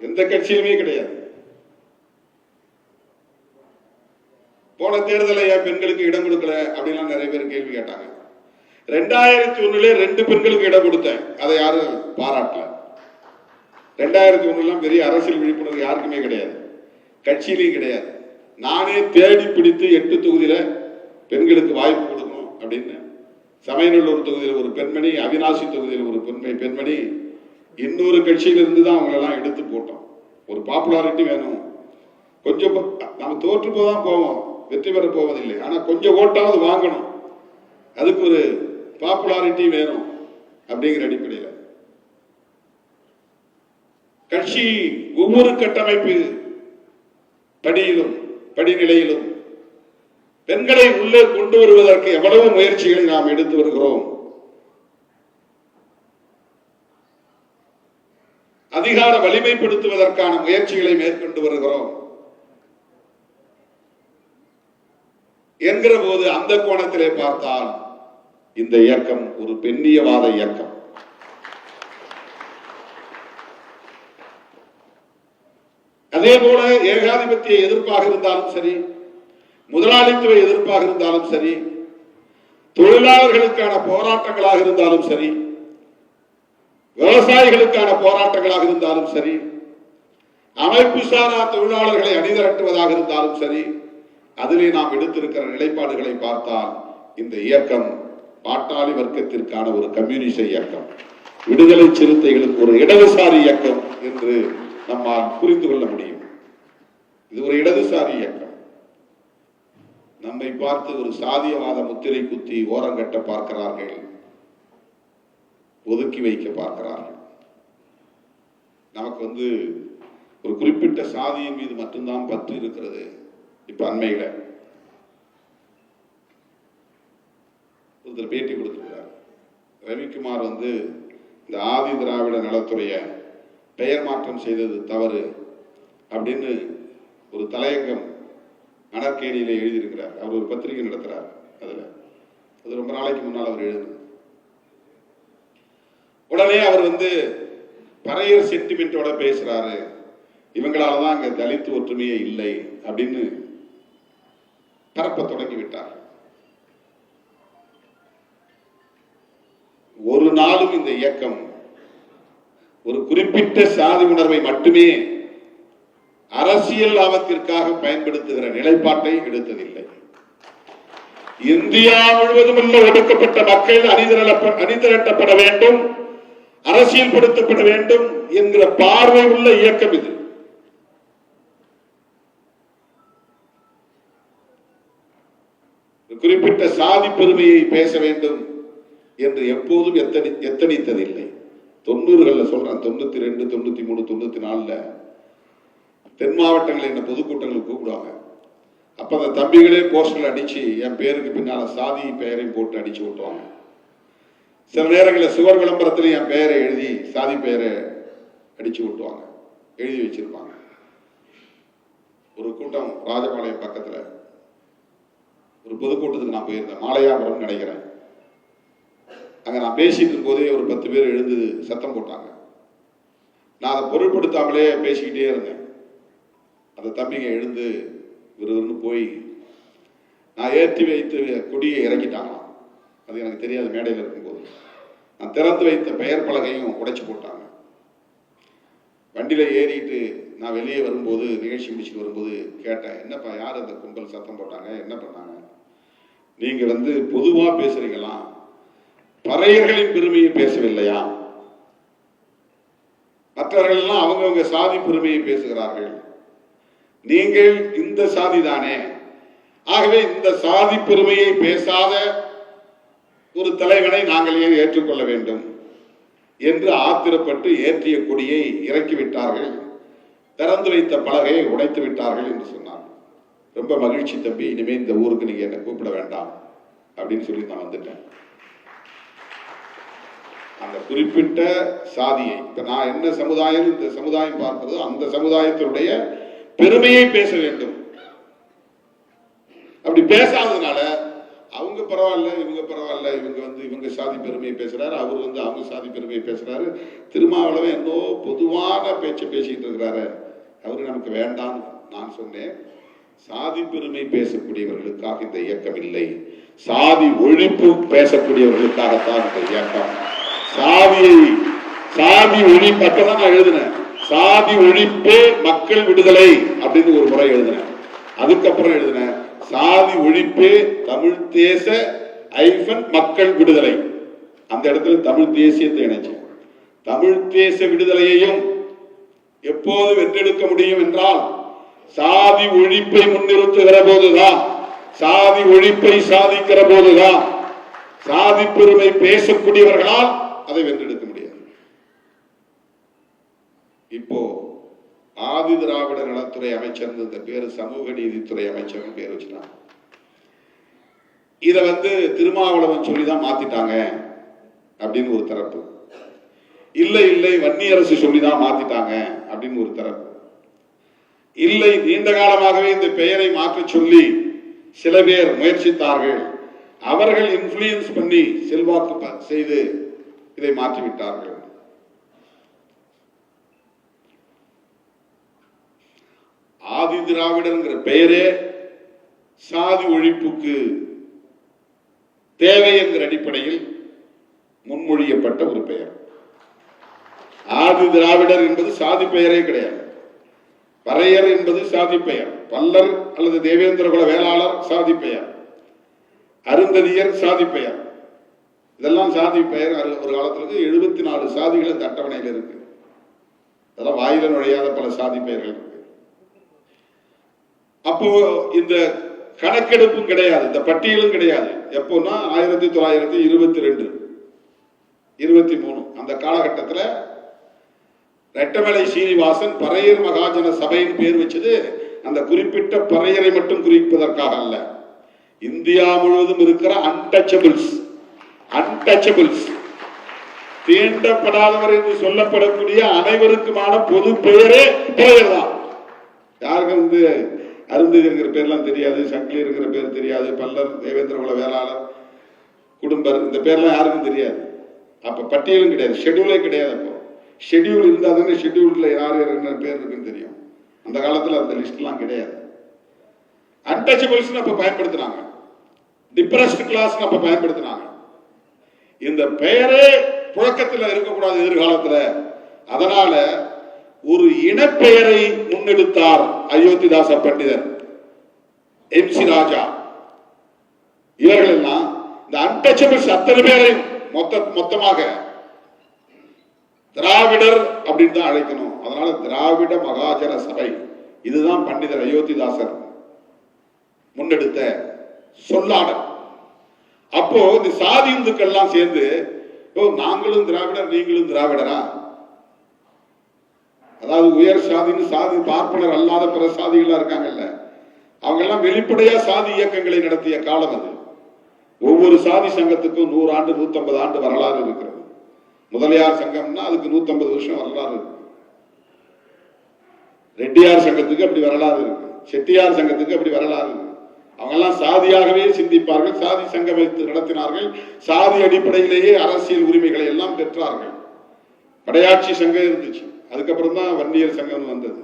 எந்த கட்சியிலுமே கிடையாது. போன தேர்தலை ஏன் பெண்களுக்கு இடம் கொடுக்கல அப்படின்லாம் நிறைய பேர் கேள்வி கேட்டாங்க. 2001 2 பெண்களுக்கு இடம் கொடுத்தேன், அதை யாரும் பாராட்டல. 2001 பெரிய அரசியல் விழிப்புணர்வு யாருக்குமே கிடையாது, கட்சியிலையும் கிடையாது. நானே தேடி பிடித்து 8 தொகுதியில பெண்களுக்கு வாய்ப்பு கொடுக்கணும் அப்படின்னு, சமயநல்லூர் தொகுதியில் ஒரு பெண்மணி, அவினாசி தொகுதியில் ஒரு பெண்மணி, இன்னொரு கட்சியிலிருந்து தான் அவங்களெல்லாம் எடுத்து போட்டோம். ஒரு பாப்புலாரிட்டி வேணும். கொஞ்சம் நம்ம தோற்று போதான் போவோம், வெற்றி பெற போவதில்லை. ஆனா கொஞ்சம் ஓட்டாவது வாங்கணும், அதுக்கு ஒரு பாப்புலாரிட்டி வேணும் அப்படிங்கிற அடிப்படையில் கட்சி ஒவ்வொரு கட்டமைப்பு படிநிலையிலும் பெண்களை உள்ளே கொண்டு வருவதற்கு எவ்வளவு முயற்சிகளை நாம் எடுத்து வருகிறோம். அதிகார வலிமைப்படுத்துவதற்கான முயற்சிகளை மேற்கொண்டு வருகிறோம் என்கிற போது அந்த கோணத்திலே பார்த்தால் இந்த இயக்கம் ஒரு பெண்ணியவாத இயக்கம். அதே போல ஏகாதிபத்திய எதிர்ப்பாக இருந்தாலும் சரி, முதலாளித்துவ எதிர்ப்பாக இருந்தாலும் சரி, தொழிலாளர்களுக்கான போராட்டங்களாக இருந்தாலும் சரி, விவசாயிகளுக்கான போராட்டங்களாக இருந்தாலும் சரி, அமைப்பு சாரா தொழிலாளர்களை அணிதிரட்டுவதாக இருந்தாலும் சரி, அதிலே நாம் எடுத்திருக்கிற நிலைப்பாடுகளை பார்த்தால் இந்த இயக்கம் பாட்டாளி வர்க்கத்திற்கான ஒரு கம்யூனிச இயக்கம், விடுதலை சிறுத்தைகளுக்கு ஒரு இடதுசாரி இயக்கம் என்று நம்மால் புரிந்து கொள்ள முடியும். இது ஒரு இடதுசாரி இயக்கம். நம்மை பார்த்து ஒரு சாதியவாத முத்திரை குத்தி ஓரங்கட்ட பார்க்கிறார்கள், ஒதுக்கி வைக்க பார்க்கிறார்கள். நமக்கு ஒரு குறிப்பிட்ட சாதியின் மீது மட்டும்தான் பற்று இருக்கிறது. இப்ப அண்மையில ஒருத்தர் பேட்டி கொடுத்திருக்கிறார். ரவிக்குமார் இந்த ஆதி திராவிட நலத்துறைய பெயர் மாற்றம் செய்தது தவறு அப்படின்னு ஒரு தலையங்கம் அனர்கேணியில எழுதியிருக்கிறார். அவர் ஒரு பத்திரிகை நடத்துறார். அது ரொம்ப நாளைக்கு முன்னால் அவர் எழுதினார். உடனே அவர் பறையர் சென்டிமெண்டோட பேசுறாரு, இவங்களாலதான் அங்க தலித் ஒற்றுமையே இல்லை அப்படின்னு பரப்ப தொடங்கிவிட்டார். ஒரு நாளும் இந்த இயக்கம் ஒரு குறிப்பிட்ட சாதி உணர்வை மட்டுமே அரசியல் லாபத்திற்காக பயன்படுத்துகிற நிலைப்பாட்டை எடுத்ததில்லை. இந்தியா முழுவதும் உள்ள ஒடுக்கப்பட்ட மக்கள் அணிதிரட்டப்பட வேண்டும், அரசியல் படுத்தப்பட வேண்டும் என்கிற பார்வை உள்ள இயக்கம் இது. குறிப்பிட்ட சாதி பெருமையை பேச வேண்டும் என்று எப்போதும் எத்தனித்ததில்லை. 90களில் சொல்றேன், 92, 93, 94 தென் மாவட்டங்களில் என்ன பொதுக்கூட்டங்களுக்கு கூப்பிடுவாங்க. அப்ப அந்த தம்பிகளே போஸ்டர் அடிச்சு என் பேருக்கு பின்னால சாதி பெயரையும் போட்டு அடிச்சு விட்டுவாங்க. சில நேரங்களில் சுவர் விளம்பரத்தில் என் பெயரை எழுதி சாதி பெயரை அடிச்சு விட்டுவாங்க, எழுதி வச்சிருப்பாங்க. ஒரு கூட்டம் ராஜபாளையம் பக்கத்துல ஒரு பொதுக்கூட்டத்துக்கு நான் போயிருந்தேன், மாலையாபுரம் நினைக்கிறேன். அங்க நான் பேசிட்டு இருக்கும் போதே ஒரு 10 பேர் எழுந்து சத்தம் போட்டாங்க. நான் அதை பொருட்படுத்தாமலே பேசிக்கிட்டே இருந்தேன். அந்த தம்பிங்க எழுந்து விறுவிறுன்னு போய் நான் ஏற்றி வைத்து கொடியை இறக்கிட்டாங்களாம். அது எனக்கு தெரியாது. மேடையில் இருக்கும்போது நான் திறந்து வைத்த பெயர் பலகையும் உடைச்சு போட்டாங்க. வண்டியில ஏறிட்டு நான் வெளியே வரும்போது, நிகழ்ச்சி முடிச்சுட்டு வரும்போது கேட்டேன், என்னப்பா யார் அந்த கும்பல் சத்தம் போட்டாங்க, என்ன பண்ணாங்க? நீங்க பொதுவா பேசுறீங்களாம், பறையர்களின் பெருமையை பேசவில்லையா? மற்றவர்கள் எல்லாம் அவங்கவுங்க சாதி பெருமையை பேசுகிறார்கள், நீங்கள் இந்த சாதி தானே, ஆகவே இந்த சாதி பெருமையை பேசாத ஒரு தலைவனை நாங்கள் ஏன் ஏற்றுக்கொள்ள வேண்டும் என்று ஆத்திரப்பட்டு ஏற்றிய கொடியை இறக்கிவிட்டார்கள், திறந்து வைத்த பலகையை உடைத்து விட்டார்கள் என்று சொன்னார். ரொம்ப மகிழ்ச்சி தம்பி, இனிமே இந்த ஊருக்கு நீங்க என்ன கூப்பிட வேண்டாம் அப்படின்னு சொல்லி நான் வந்துட்டேன். அந்த குறிப்பிட்ட சாதியை, இப்ப நான் என்ன சமுதாயம், இந்த சமுதாயம் பார்ப்பதோ அந்த சமுதாயத்தினுடைய பெருமையை பேச வேண்டும். அப்படி பேசாததுனால அவங்க பரவாயில்ல, இவங்க பரவாயில்ல, இவங்க சாதி பெருமையை பேசுறாரு, அவர் அவங்க சாதி பெருமையை பேசுறாரு, திருமாவளவன் என்னோ பொதுவான பேச்சை பேசிட்டு இருக்கிறாரு, அவரு நமக்கு வேண்டாம். நான் சொன்னேன், சாதி பெருமை பேசக்கூடியவர்களுக்காக இந்த இயக்கம் இல்லை, சாதி ஒழிப்பு பேசக்கூடியவர்களுக்காகத்தான் இந்த இயக்கம். சாதி ஒழிப்பு, அப்பதான் நான் எழுதினேன், சாதி ஒழிப்பே மக்கள் விடுதலை அப்படின்னு ஒரு முறை எழுதினேன். அதுக்கப்புறம் எழுதினேன், சாதி ஒழிப்பே தமிழ் தேச மக்கள் விடுதலை. அந்த இடத்துல தமிழ் தேசியத்தை இணைச்சேன். தமிழ் தேச விடுதலையையும் எப்போது வென்றெடுக்க முடியும் என்றால் சாதி ஒழிப்பை முன்னிறுத்துகிற போதுதான், சாதி ஒழிப்பை சாதிக்கிற போதுதான், சாதி பெருமை பேசக்கூடியவர்களால் அதை வென்றெடுக்க முடியாது. இப்போ ஆதி திராவிட நலத்துறை அமைச்சர் இந்த பேரு சமூக நீதித்துறை அமைச்சர் பேர் வச்சுட்டாங்க. இத திருமாவளவன் சொல்லிதான் மாத்திட்டாங்க அப்படின்னு ஒரு தரப்பு, இல்லை வன்னி அரசு சொல்லிதான் மாத்திட்டாங்க அப்படின்னு ஒரு தரப்பு, இல்லை நீண்ட காலமாகவே இந்த பெயரை மாற்ற சொல்லி சில பேர் முயற்சித்தார்கள், அவர்கள் இன்ஃப்ளூயன்ஸ் பண்ணி செல்வாக்கு செய்து இதை மாற்றிவிட்டார்கள். ஆதி திராவிடர் பெயரே சாதி ஒழிப்புக்கு தேவை என்கிற அடிப்படையில் முன்மொழியப்பட்ட ஒரு பெயர். ஆதி திராவிடர் என்பது சாதி பெயரே கிடையாது. பறையர் என்பது சாதி பெயர், பல்லர் அல்லது தேவேந்திர குல வேளாளர் சாதி பெயர், அருந்ததியர் சாதி பெயர், இதெல்லாம் சாதி பெயர். ஒரு காலத்திற்கு 74 சாதிகள் இந்த அட்டவணையில் இருக்கு. அதெல்லாம் வாயில நுழையாத பல சாதி பெயர்கள் இருக்கு. அப்போ இந்த கணக்கெடுப்பும் கிடையாது, இந்த பட்டியலும் கிடையாது. எப்போன்னா 1922, 23 அந்த காலகட்டத்தில் ரெட்டமலை சீனிவாசன் பறையர் மகாஜன சபையின் பேர் வச்சது அந்த குறிப்பிட்ட பறையரை மட்டும் குறிப்பதற்காக அல்ல, இந்தியா முழுவதும் இருக்கிற அன்டச்சபிள்ஸ் தீண்டப்படாதவர் என்று சொல்லப்படக்கூடிய அனைவருக்குமான பொது பெயரே பெயர் தான். யாருக்கு அருந்ததி இருக்கிற பேர்லாம் தெரியாது, சங்கிலி இருக்கிற பேர் தெரியாது, பல்லர் தேவேந்திர குல வேளாளர் குடும்பர் இந்த பேர்லாம் யாருக்கும் தெரியாது. அப்ப பட்டியலும் கிடையாது, ஷெட்யூலே கிடையாது. அப்போ ஷெட்யூல் இருந்தா தானே ஷெட்யூல்ல யார் என்ன பேர் இருக்குன்னு தெரியும். அந்த காலத்துல அந்த லிஸ்ட் எல்லாம் கிடையாது. அன்டச்சபிள்ஸ் அப்ப பயன்படுத்தினாங்க, டிப்ரஸ்ட் கிளாஸ் அப்ப பயன்படுத்தினாங்க. இந்த பெயரே புழக்கத்தில் இருக்கக்கூடாது எதிர்காலத்துல. அதனால ஒரு இனப்பெயரை முன்னெடுத்தார் அயோத்திதாச பண்டிதர், MC ராஜா, இவர்கள் எல்லாம் இந்த அன்டச்சபிள்ஸ் அத்தனை பேரை மொத்தமாக திராவிடர் அப்படின்னு தான் அழைக்கணும். அதனால திராவிட மகாஜன சபை, இதுதான் பண்டிதர் அயோத்திதாசர் முன்னெடுத்த சொல்லாடல். அப்போ இந்த சாதி இந்துக்கள் எல்லாம் சேர்ந்து நாங்களும் திராவிடர் நீங்களும் திராவிடரா, அதாவது உயர் சாதின்னு சாதி பார்ப்பனர் அல்லாத பிற சாதிகளா இருக்காங்கல்ல, அவங்க எல்லாம் வெளிப்படையா சாதி இயக்கங்களை நடத்திய காலம் அது. ஒவ்வொரு சாதி சங்கத்துக்கும் 100 ஆண்டு 150 ஆண்டு வரலாறு இருக்கிறது. முதலியார் சங்கம்னா அதுக்கு 150 வருஷம் வரலாறு இருக்கு. ரெட்டியார் சங்கத்துக்கு அப்படி வரலாறு இருக்கு. செட்டியார் சங்கத்துக்கு அப்படி வரலாறு இருக்கு. அவங்க எல்லாம் சாதியாகவே சிந்திப்பார்கள், சாதி சங்கம் வைத்து நடத்தினார்கள், சாதி அடிப்படையிலேயே அரசியல் உரிமைகளை எல்லாம் பெற்றார்கள். படையாட்சி சங்கம் இருந்துச்சு, அதுக்கப்புறம் தான் வன்னியர் சங்கம் வந்தது.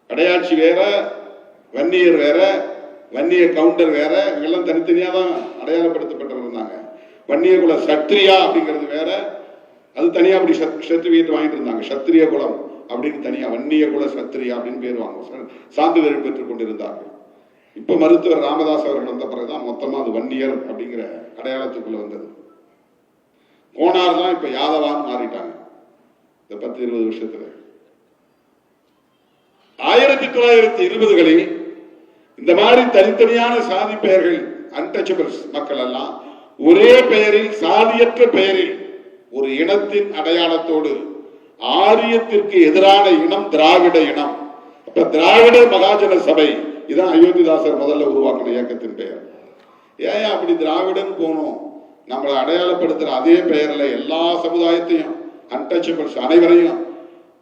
படையாட்சி வேற, வன்னியர் வேற, வன்னிய கவுண்டர் வேற, இவங்கெல்லாம் தனித்தனியா தான் அடையாளப்படுத்தப்பட்டு இருந்தாங்க. வன்னிய குல சத்திரியா அப்படிங்கிறது வேற, அது தனியா அப்படி சர்டிபிகேட் வாங்கிட்டு இருந்தாங்க. சத்திரிய குலம் அப்படின்னு தனியா, வன்னிய குல சத்திரியா அப்படின்னு பேர் வாங்க சான்றிதழ் பெற்றுக் கொண்டிருந்தார்கள். இப்ப மருத்துவர் ராமதாஸ் அவர்கள் வந்த பிறகுதான் மொத்தமா அது வன்னியர் அப்படிங்கிற அடையாளத்துக்குள்ள வந்தது. கோனார் தான் இப்ப யாதவான்னு மாறிட்டாங்க இந்த 10-20 வருஷத்துல. 1920களில் இந்த மாதிரி தனித்தனியான சாதி பெயர்கள், அன்டச்சபிள்ஸ் மக்கள் எல்லாம் ஒரே பெயரில், சாதியற்ற பெயரில் ஒரு இனத்தின் அடையாளத்தோடு, ஆரியத்திற்கு எதிரான இனம் திராவிட இனம். அப்ப திராவிட மகாஜன சபை இதான் அயோத்திதாசர் முதல்ல உருவாக்கின இயக்கத்தின் பெயர். ஏன் அப்படி திராவிடன் போனோம்? நம்மளை அடையாளப்படுத்துற அதே பெயர்ல எல்லா சமுதாயத்தையும், அன்டச்சபிள்ஸ் அனைவரையும்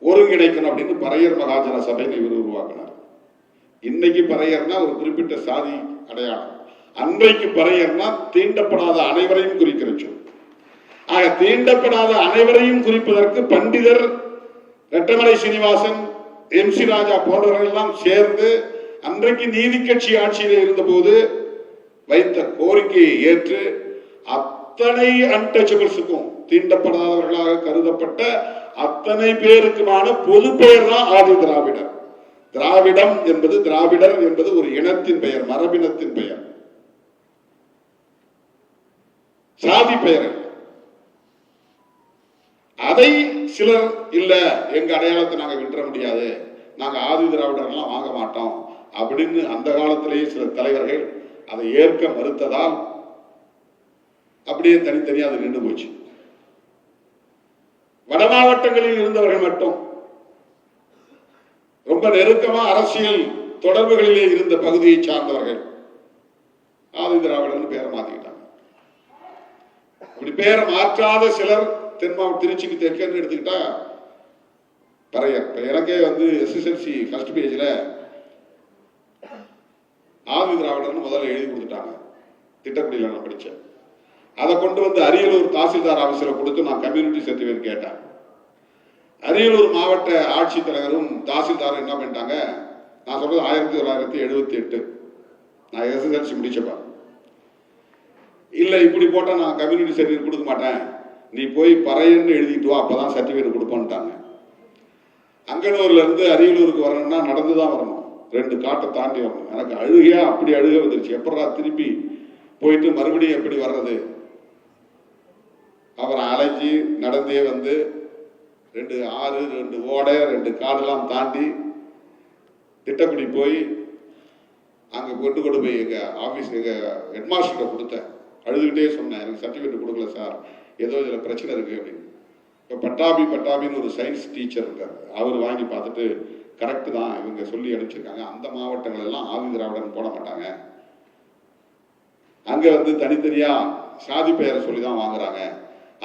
ஒருங்கிணைக்கணும் அப்படின்னு பறையர் மகாஜன சபை இவர் உருவாக்கினார். இன்னைக்கு பறையர்னா ஒரு குறிப்பிட்ட சாதி அடையாளம், அன்றைக்கு பறையர்னா தீண்டப்படாத அனைவரையும் குறிக்கிற சொல். ஆக தீண்டப்படாத அனைவரையும் குறிப்பதற்கு பண்டிதர் ரெட்டமலை சீனிவாசன், MC ராஜா போன்றவர்கள் எல்லாம் சேர்ந்து அன்றைக்கு நீதி கட்சி ஆட்சியில் இருந்த போது வைத்த கோரிக்கையை ஏற்று அத்தனை அன்டச்சபிள்ஸுக்கும், தீண்டப்படாதவர்களாக கருதப்பட்ட அத்தனை பேருக்குமான பொது பெயர் தான் ஆதி திராவிடர். திராவிடம் என்பது, திராவிடர் என்பது ஒரு இனத்தின் பெயர், மரபினத்தின் பெயர், சாதி பெயர். அதை சிலர் இல்ல, எங்க அடையாளத்தை நாங்க விட்டுற முடியாது, நாங்க ஆதி திராவிடர்லாம் வாங்க மாட்டோம் அப்படின்னு அந்த காலத்திலேயே சில தலைவர்கள் அதை ஏற்க மறுத்ததால் அப்படியே தனித்தனியா அது நின்று போச்சு. வட மாவட்டங்களில் இருந்தவர்கள் மட்டும், ரொம்ப நெருக்கமா அரசியல் தொடர்புகளிலே இருந்த பகுதியை சார்ந்தவர்கள் ஆதி திராவிடர்னு பேரை மாத்திக்கிட்டாங்க. அப்படி பேரை மாற்றாத சிலர் திருச்சிக்கு தெற்கன்னு எடுத்துக்கிட்டா பறையர். எனக்கே SSLC ஃபர்ஸ்ட் பேஜ்ல ஆதி திராவிடர்னு முதல்ல எழுதி கொடுத்துட்டாங்க. திட்டக்குடியில் நான் படிச்சேன். அதை கொண்டு வந்து அரியலூர் தாசில்தார் ஆபீஸ்ல கொடுத்து நான் கம்யூனிட்டி சர்டிபிகேட் கேட்டேன். அரியலூர் மாவட்ட ஆட்சித்தலைவரும் தாசில்தாரும் என்ன பண்ணிட்டாங்க, நான் சொல்றது 1978, நான் SSLC முடிச்சப்ப, இல்ல இப்படி போட்டா நான் கம்யூனிட்டி சர்டிபிகேட் கொடுக்க மாட்டேன், நீ போய் பறையன்னு எழுதிட்டு வா, அப்பதான் சர்டிபிகேட் கொடுப்பான்ட்டாங்க. அங்கனூர்ல இருந்து அரியலூருக்கு வரணும்னா நடந்துதான் வரணும், 2 காட்டை தாண்டி வரணும். எனக்கு அழுகையா அப்படி அழுக வந்துருச்சு. எப்படா திருப்பி போயிட்டு மறுபடியும் எப்படி வர்றது? அவரை அலைஞ்சி நடந்தே 2 ஆறு, 2 ஓடை, 2 காடெல்லாம் தாண்டி திட்டக்குடி போய் அங்க கொண்டு போய் எங்க ஆபீஸ், எங்க ஹெட்மாஸ்டர்கிட்ட கொடுத்தேன். அழுதுகிட்டே சொன்னேன், எனக்கு சர்டிபிகேட் கொடுக்கல சார், ஏதோ இதுல பிரச்சனை இருக்கு அப்படின்னு. இப்ப பட்டாபின்னு ஒரு சயின்ஸ் டீச்சர் இருக்காரு, அவர் வாங்கி பார்த்துட்டு கரெக்ட் தான், இவங்க சொல்லி அனுப்பிச்சிருக்காங்க, அந்த மாவட்டங்கள் எல்லாம் ஆதி திராவிடன் போட மாட்டாங்க, அங்க தனித்தனியா சாதி பெயரை சொல்லிதான் வாங்குறாங்க,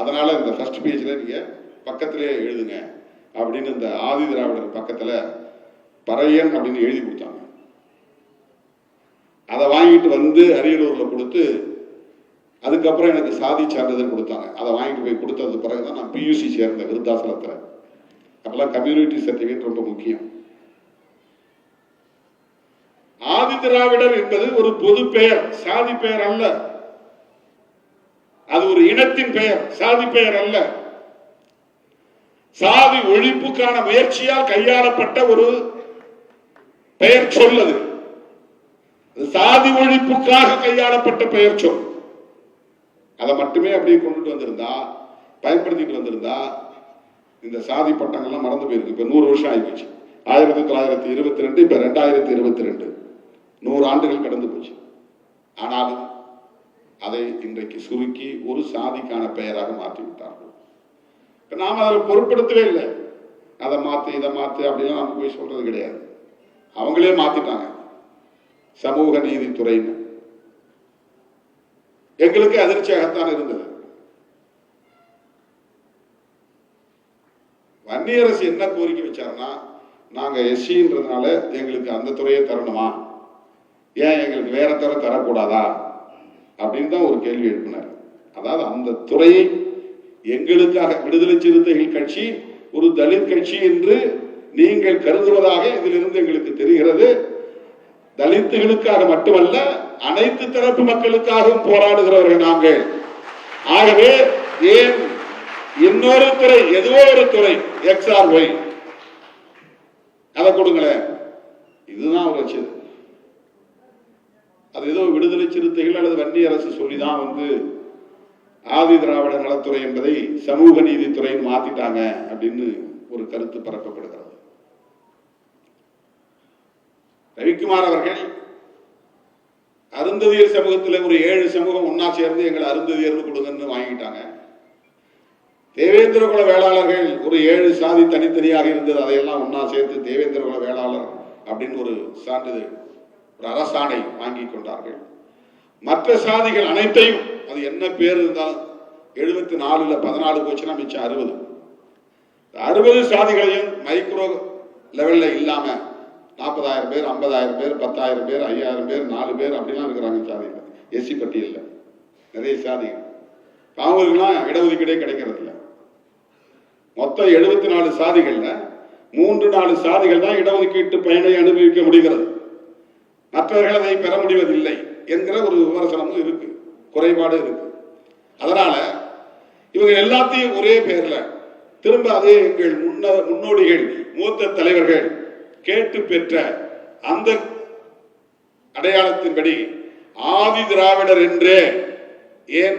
அதனால இந்த ஃபர்ஸ்ட் பேஜ்ல நீங்க பக்கத்திலே எழுதுங்க அப்படின்னு இந்த ஆதி திராவிடர் பக்கத்துல பறையன் அப்படின்னு எழுதி கொடுத்தாங்க. அதை வாங்கிட்டு அரியலூர்ல கொடுத்து, அதுக்கப்புறம் எனக்கு சாதி சான்றிதழ் கொடுத்தாங்க. அதை வாங்கிட்டு போய் கொடுத்தது பிறகுதான் நான் PUC சேர்ந்த விருத்தாசலத்துல. அப்பெல்லாம் கம்யூனிட்டி சர்டிபிகேட் ரொம்ப முக்கியம். ஆதி திராவிடர் என்பது ஒரு பொது பெயர், சாதி பெயர் அல்ல. அது ஒரு இனத்தின் பெயர், சாதி பெயர் அல்ல. சாதி ஒழிப்புக்கான முயற்சியால் கையாளப்பட்ட ஒரு பெயர் சொல். அது சாதி ஒழிப்புக்காக கையாளப்பட்ட பெயர் சொல். அதை மட்டுமே அப்படியே கொண்டுட்டு வந்திருந்தா, பயன்படுத்திட்டு வந்திருந்தா, இந்த சாதி பட்டங்கள்லாம் மறந்து போயிருக்கு. இப்ப 100 வருஷம் ஆயிடுச்சு. 1922, இப்ப 2022, 100 ஆண்டுகள் கடந்து போச்சு. ஆனாலும் அதை இன்றைக்கு சுருக்கி ஒரு சாதிக்கான பெயராக மாற்றிவிட்டார்கள். நாம் அதில் பொருட்படுத்தவே இல்லை. அதை மாத்து இதை மாத்து அப்படிலாம் நம்ம போய் சொல்றது கிடையாது. அவங்களே மாத்திட்டாங்க சமூக நீதித்துறைன்னு. எங்களுக்கு அதிர்ச்சியாகத்தான் இருந்தது. வன்னியரசு என்ன கோரிக்கை வச்சாருன்னா, நாங்க எஸ்சின்றதுனால எங்களுக்கு அந்த துறையை தரணுமா, ஏன் எங்களுக்கு வேற துறை தரக்கூடாதா அப்படின்னு தான் ஒரு கேள்வி எழுப்பினார். அதாவது அந்த துறையை எங்களுக்காக விடுதலை சிறுத்தைகள் கட்சி ஒரு தலித் கட்சி என்று நீங்கள் கருதுவதாக இதிலிருந்து எங்களுக்கு தெரிகிறது. தலித்துகளுக்காக மட்டுமல்ல, அனைத்து தரப்பு மக்களுக்காகவும் போராடுகிறவர்கள் நாங்கள். ஆகவே ஏன் இன்னொரு துறை, ஏதோ ஒரு துறை XRY அதை கொடுங்களேன், இதுதான் அவர் வச்சது. அது ஏதோ விடுதலை சிறுத்தைகள் அல்லது வன்னிய அரசு சொல்லிதான் ஆதி திராவிட நலத்துறை என்பதை சமூக நீதித்துறைன்னு மாத்திட்டாங்க அப்படின்னு ஒரு கருத்து பரப்பப்படுகிறது. ரவிக்குமார் அவர்கள் அருந்ததியர் சமூகத்தில் ஒரு 7 சமூகம் ஒன்னா சேர்ந்து எங்களை அருந்ததியர் கொடுங்கன்னு வாங்கிட்டாங்க. தேவேந்திர குல வேளாளர்கள் ஒரு 7 சாதி தனித்தனியாக இருந்தது, அதையெல்லாம் ஒன்னா சேர்த்து தேவேந்திர குல வேளாளர் அப்படின்னு ஒரு சான்றிதழ், ஒரு அரசாணை வாங்கி கொண்டார்கள். மற்ற சாதிகள் அனைத்தையும், அது என்ன பேர் இருந்தாலும் 74ல் 14 போச்சுன்னா மிச்சம் 60 சாதிகளையும் மைக்ரோ லெவல்ல இல்லாம 40,000 பேர், 50,000 பேர், 10,000 பேர், 5,000 பேர், 4 பேர் அப்படிலாம் இருக்கிறாங்க சாதிகள். எஸ்சி பட்டியல்ல நிறைய சாதிகள். அவங்களுக்குலாம் இடஒதுக்கீடே கிடைக்கிறது இல்லை. மொத்தம் 74 சாதிகள்ல 3-4 சாதிகள் தான் இடஒதுக்கீட்டு பயனை அனுபவிக்க முடிகிறது. மற்றவர்கள் அதை பெற முடிவதில்லை என்கிற ஒரு விமர்சனமும் இருக்கு, குறைபாடு இருக்கு. அதனால இவங்க எல்லாத்தையும் ஒரே பேர்ல திரும்ப அதே எங்கள் முன்னோடிகள் மூத்த தலைவர்கள் கேட்டு பெற்ற அந்த அடையாளத்தின்படி ஆதி திராவிடர் என்றே ஏன்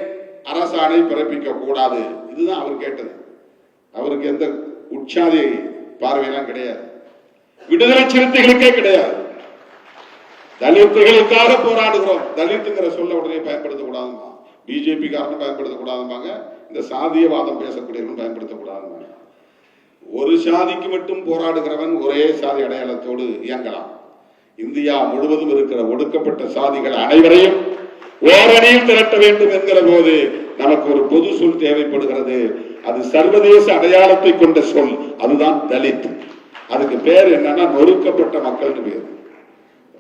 அரசாணை பிறப்பிக்க கூடாது, இதுதான் அவர் கேட்டது. அவருக்கு எந்த உற்சாதி பார்வையெல்லாம் கிடையாது, விடுதலை சிறுத்தைகளுக்கே கிடையாது. தலித்துகளுக்காக போராடுகிறோம், தலித்துங்கிற சொல்ல உடனே பயன்படுத்தக்கூடாதுமா, பிஜேபி காரணம் பயன்படுத்தக்கூடாதுமாங்க, இந்த சாதியவாதம் பேசக்கூடியவர்கள் பயன்படுத்தக்கூடாதுமாங்க. ஒரு சாதிக்கு மட்டும் போராடுகிறவன் ஒரே சாதி அடையாளத்தோடு இயங்கலாம். இந்தியா முழுவதும் இருக்கிற ஒடுக்கப்பட்ட சாதிகள் அனைவரையும் ஓரணியில் திரட்ட வேண்டும் என்கிற போது நமக்கு ஒரு பொது சொல் தேவைப்படுகிறது. அது சர்வதேச அடையாளத்தை கொண்ட சொல், அதுதான் தலித். அதுக்கு பேர் என்னன்னா நொறுக்கப்பட்ட மக்கள்னு பேர்,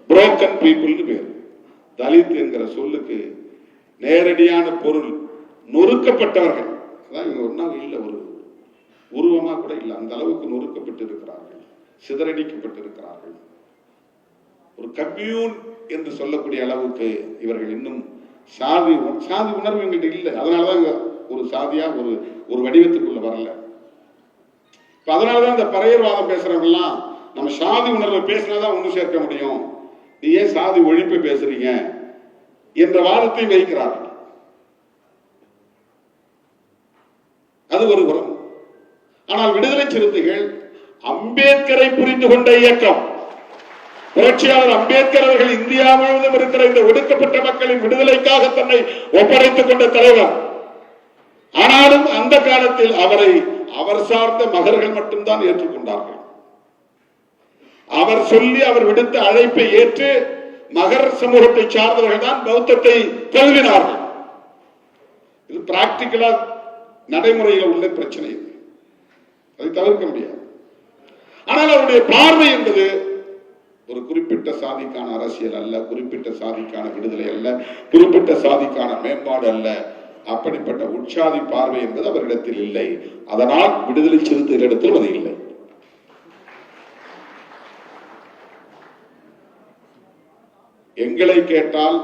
புரோக்கன் பீப்புள்னு பேர். தலித் என்கிற சொல்லுக்கு நேரடியான பொருள் நொறுக்கப்பட்டவர்கள். அதான் இவங்க ஒன்னா இல்ல, ஒரு உருவமா கூட இல்லை, அந்த அளவுக்கு நொறுக்கப்பட்டு இருக்கிறார்கள், சிதறடிக்கப்பட்டிருக்கிறார்கள். ஒரு கம்யூன் என்று சொல்லக்கூடிய அளவுக்கு இவர்கள் இன்னும் சாதி உணர்வு எங்கிட்ட இல்லை. அதனாலதான் ஒரு சாதியா ஒரு வடிவத்துக்குள்ள வரல. அதனாலதான் இந்த பறையர்வாதம் பேசுறவங்க எல்லாம் நம்ம சாதி உணர்வை பேசினாதான் ஒண்ணு சேர்க்க முடியும், நீ ஏன் சாதி ஒழிப்பு பேசுறீங்க என்ற வாதத்தை வைக்கிறார்கள். அது ஒரு புறம். ஆனால் விடுதலை சிறுத்தைகள் அம்பேத்கரை புரிந்து கொண்ட இயக்கம், புரட்சியாளர் அம்பேத்கர் அவர்கள் இந்தியா முழுவதும் இருக்கிற இந்த ஒடுக்கப்பட்ட மக்களின் விடுதலைக்காக தன்னை ஒப்படைத்துக் கொண்ட தலைவர். ஆனாலும் அந்த காலத்தில் அவரை அவர் சார்ந்த மகர்கள் மட்டும்தான் ஏற்றுக்கொண்டார்கள். அவர் சொல்லி அவர் விடுத்த அழைப்பை ஏற்று மகர் சமூகத்தை சார்ந்தவர்கள் தான் பௌத்தத்தை தழுவினார்கள். இது பிராக்டிகலா நடைமுறையில் உள்ள பிரச்சனை, அதை தவிர்க்க முடியாது. ஆனால் அவருடைய பார்வை என்பது ஒரு குறிப்பிட்ட சாதிக்கான அரசியல் அல்ல, குறிப்பிட்ட சாதிக்கான விடுதலை அல்ல, குறிப்பிட்ட சாதிக்கான மேம்பாடு அல்ல. அப்படிப்பட்ட உற்சாதி பார்வை என்பது அவரிடத்தில் இல்லை. அதனால் விடுதலை சிறுத்தைகளிடத்தில் அது இல்லை. எங்களை கேட்டால்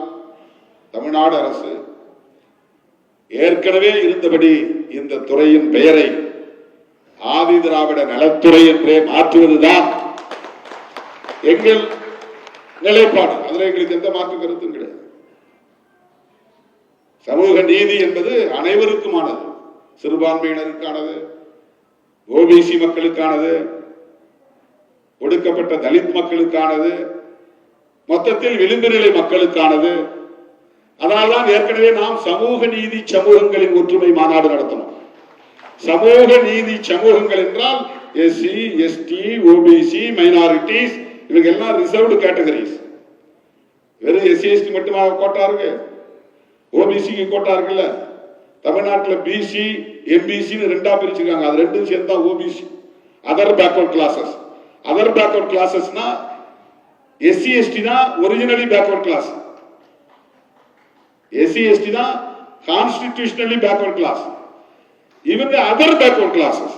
தமிழ்நாடு அரசு ஏற்கனவே இருந்தபடி இந்த துறையின் பெயரை ஆதி திராவிட நலத்துறை என்றே மாற்றுவதுதான் எங்கள் நிலைப்பாடு. அதில் எங்களுக்கு எந்த மாற்று கருத்தும் கிடையாது. சமூக நீதி என்பது அனைவருக்குமானது, சிறுபான்மையினருக்கானது, ஓபிசி மக்களுக்கானது, ஒடுக்கப்பட்ட தலித் மக்களுக்கானது, மொத்தத்தில் விளிம்பு நிலை மக்களுக்கானது. அதனால்தான் ஏற்கனவே நாம் சமூக நீதி சமூகங்களின் ஒற்றுமை மாநாடு நடத்தணும். சமூக நீதி சமூகங்கள் என்றால் எஸ்சி, எஸ்டி, ஓபிசி, மைனாரிட்டிஸ், இவங்க எல்லாம் ரிசர்வ்டு கேட்டகரிஸ். வெறும் எஸ்சி எஸ்டி மட்டுமா கோட்டா இருக்கு? ஓபிசிக்கு கோட்டா இருக்குல்ல. தமிழ்நாட்டில் பிசி, எம்பிசின்னு ரெண்டா பிரிச்சிருக்காங்க. அது ரெண்டும் சேர்ந்தா OBC. Other backward classes. Other backward கிளாஸஸ்னா எஸ்சி எஸ்டி தான் originally backward class. SC ST தான் கான்ஸ்டிடியூஷனலி பேக்வர்ட் கிளாஸ். இவங்க அதர் பேக்வர்ட் கிளாஸஸ்.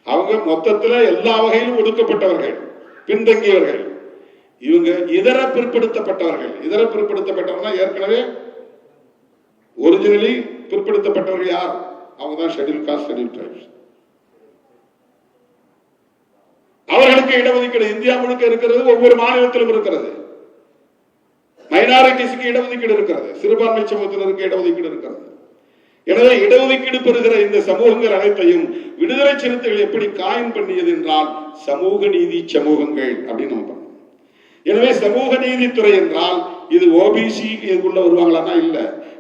அவங்க மொத்தத்தில் எல்லா வகையிலும் ஒடுக்கப்பட்டவர்கள், பின்தங்கியவர்கள். இவங்க இதர பிற்படுத்தப்பட்டவர்கள். இதர பிற்படுத்தப்பட்டவர்கள் ஏற்கனவே ஒரிஜினலி பிற்படுத்தப்பட்டவர்கள் யார்? அவங்க தான் ஷெட்யூல் காஸ்ட், ஷெட்யூல் ட்ரைப்ஸ். அவர்களுக்கு இடஒதுக்கீடு இந்தியா முழுக்க இருக்கிறது, ஒவ்வொரு மாநிலத்திலும் இருக்கிறது. மைனாரிட்டிஸ்க்கு இடஒதுக்கீடு இருக்கிறது, சிறுபான்மை சமூகத்தினருக்கு இடஒதுக்கீடு இருக்கிறது. எனவே இடஒதுக்கீடு பெறுகிற இந்த சமூகங்கள் அனைத்தையும் விடுதலை சிறுத்தைகள் எப்படி காயின் பண்ணியது என்றால் சமூக நீதி சமூகங்கள் அப்படின்னு நம்ம பண்ணோம். எனவே சமூக நீதித்துறை என்றால் இது ஓபிசி இதுக்குள்ள வருவாங்களான்னா இல்ல,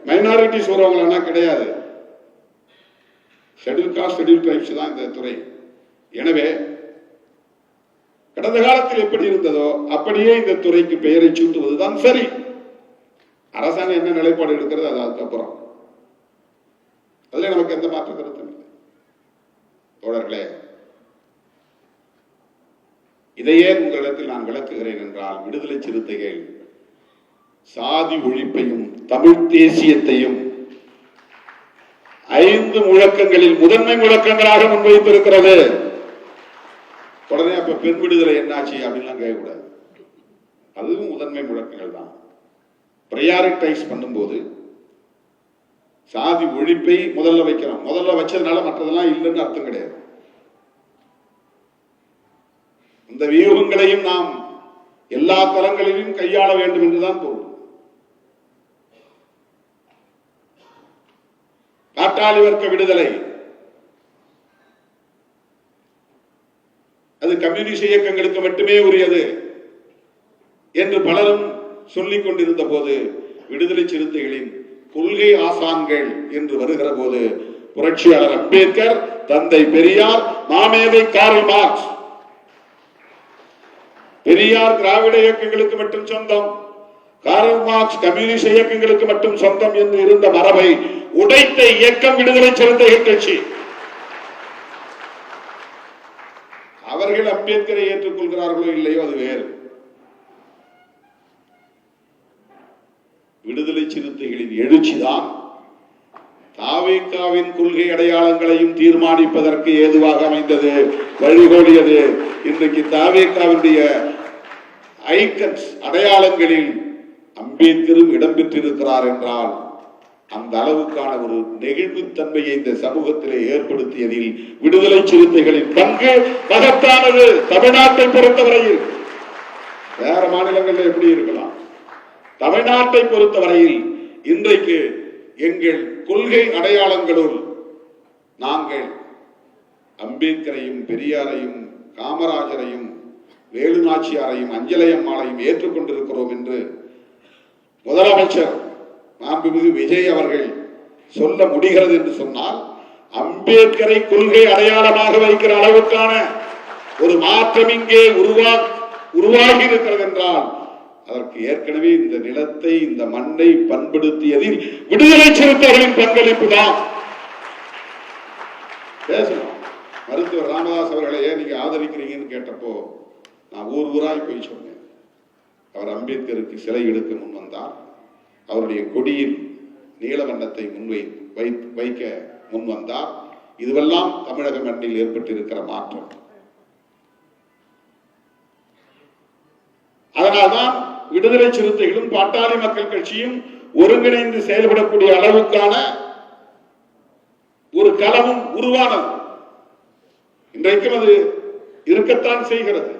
மைனாரிட்டிஸ் வருவாங்களான்னா கிடையாது. ஷெட்யூல் காஸ்ட், ஷெட்யூல் ட்ரைப்ஸ் தான் இந்த துறை. எனவே கடந்த காலத்தில் எப்படி இருந்ததோ அப்படியே இந்த துறைக்கு பெயரை சூட்டுவதுதான் சரி. அரசாங்கம் என்ன நிலைப்பாடு எடுக்கிறது அது அதுக்கப்புறம். அதுல நமக்கு எந்த மாற்று கருத்தும் இல்லை. தோழர்களே, இதையே உங்களிடத்தில் நான் விளக்குகிறேன் என்றால் விடுதலை சிறுத்தைகள் சாதி ஒழிப்பையும் தமிழ் தேசியத்தையும் 5 முழக்கங்களில் முதன்மை முழக்கங்களாக முன்வைத்திருக்கிறது. உடனே அப்ப பெண் விடுதலை என்னாச்சு அப்படின்லாம் கேட்கக்கூடாது. அதுவும் முதன்மை முழக்கங்கள் தான். பிரையாரிட்டைஸ் பண்ணும்போது சாதி ஒழிப்பை முதல்ல வைக்கிறோம். முதல்ல வச்சதுனால மற்றதெல்லாம் இல்லைன்னு அர்த்தம் கிடையாது. இந்த வியூகங்களையும் நாம் எல்லா தளங்களிலும் கையாள வேண்டும் என்றுதான் பொருள். பாட்டாளி வர்க்க விடுதலை அது கம்யூனிஸ்ட் இயக்கங்களுக்கு மட்டுமே உரியது என்று பலரும் சொல்லிக் கொண்டிருந்த போது விடுதலை சிறுத்தைகளின் கொள்கை ஆசான்கள் என்று வருகிற போது புரட்சியாளர் அம்பேத்கர், தந்தை பெரியார், மாமேதை கார்ல் மார்க்ஸ், பெரியார் திராவிட இயக்கங்களுக்கு மட்டும் சொந்தம், கார்ல் மார்க்ஸ் கம்யூனிஸ்ட் இயக்கங்களுக்கு மட்டும் சொந்தம் என்று இருந்த மரபை உடைத்த இயக்கம் விடுதலை சிறுத்தைகள் கட்சி. அவர்கள் அம்பேத்கரை ஏற்றுக்கொள்கிறார்களோ இல்லையோ அது வேறு. விடுதலை சிறுத்தைகளின் எழுச்சிதான் தாவேகாவின் கொள்கை அடையாளங்களையும் தீர்மானிப்பதற்கு ஏதுவாக அமைந்தது, வழிகோலியது. இன்றைக்கு தாவேகாவுடைய ஐக்கன்ஸ் அடையாளங்களில் அம்பேத்கரும் இடம்பெற்றிருக்கிறார் என்றால் அந்த அளவுக்கான ஒரு நெகிழ்வுத்தன்மையை இந்த சமூகத்திலே ஏற்படுத்தியதில் விடுதலை சிறுத்தைகளின் பங்கு மகத்தானது. தமிழ்நாட்டை பொறுத்தவரையில் வேற மாநிலங்களில் எப்படி இருக்கலாம், தமிழ்நாட்டை பொறுத்தவரையில் இன்றைக்கு எங்கள் கொள்கை அடையாளங்களுள் நாங்கள் அம்பேத்கரையும் பெரியாரையும் காமராஜரையும் வேலுநாச்சியாரையும் அஞ்சலையம்மாளையும் ஏற்றுக்கொண்டிருக்கிறோம் என்று முதலமைச்சர் மாண்புமிகு விஜய் அவர்கள் சொல்ல முடிகிறது என்று சொன்னால் அம்பேத்கரை கொள்கை அடையாளமாக வைக்கிற அளவுக்கான ஒரு மாற்றம் இங்கே உருவாகி இருக்கிறது என்றால் அதற்கு ஏற்கனவே இந்த நிலத்தை, இந்த மண்ணை பண்படுத்தியதில் விடுதலை சிறுத்தைகளின் பங்களிப்பு தான். பேசணும். மருத்துவர் ராமதாஸ் அவர்களை ஏன் நீங்க ஆதரிக்கிறீங்கன்னு கேட்டப்போ நான் ஊராய் போய் சொன்னேன். அவர் அம்பேத்கருக்கு சிலை எடுக்க முன் வந்தார். அவருடைய கொடியில் நீல வண்ணத்தை வைக்க முன் வந்தார். இதுவெல்லாம் தமிழக மண்ணில் ஏற்பட்டிருக்கிற மாற்றம். அதனால்தான் விடுதலை சிறுத்தைகளும் பாட்டாளி மக்கள் கட்சியும் ஒருங்கிணைந்து செயல்படக்கூடிய அளவுக்கான ஒரு களமும் உருவானது. இன்றைக்கும் அது இருக்கத்தான் செய்கிறது.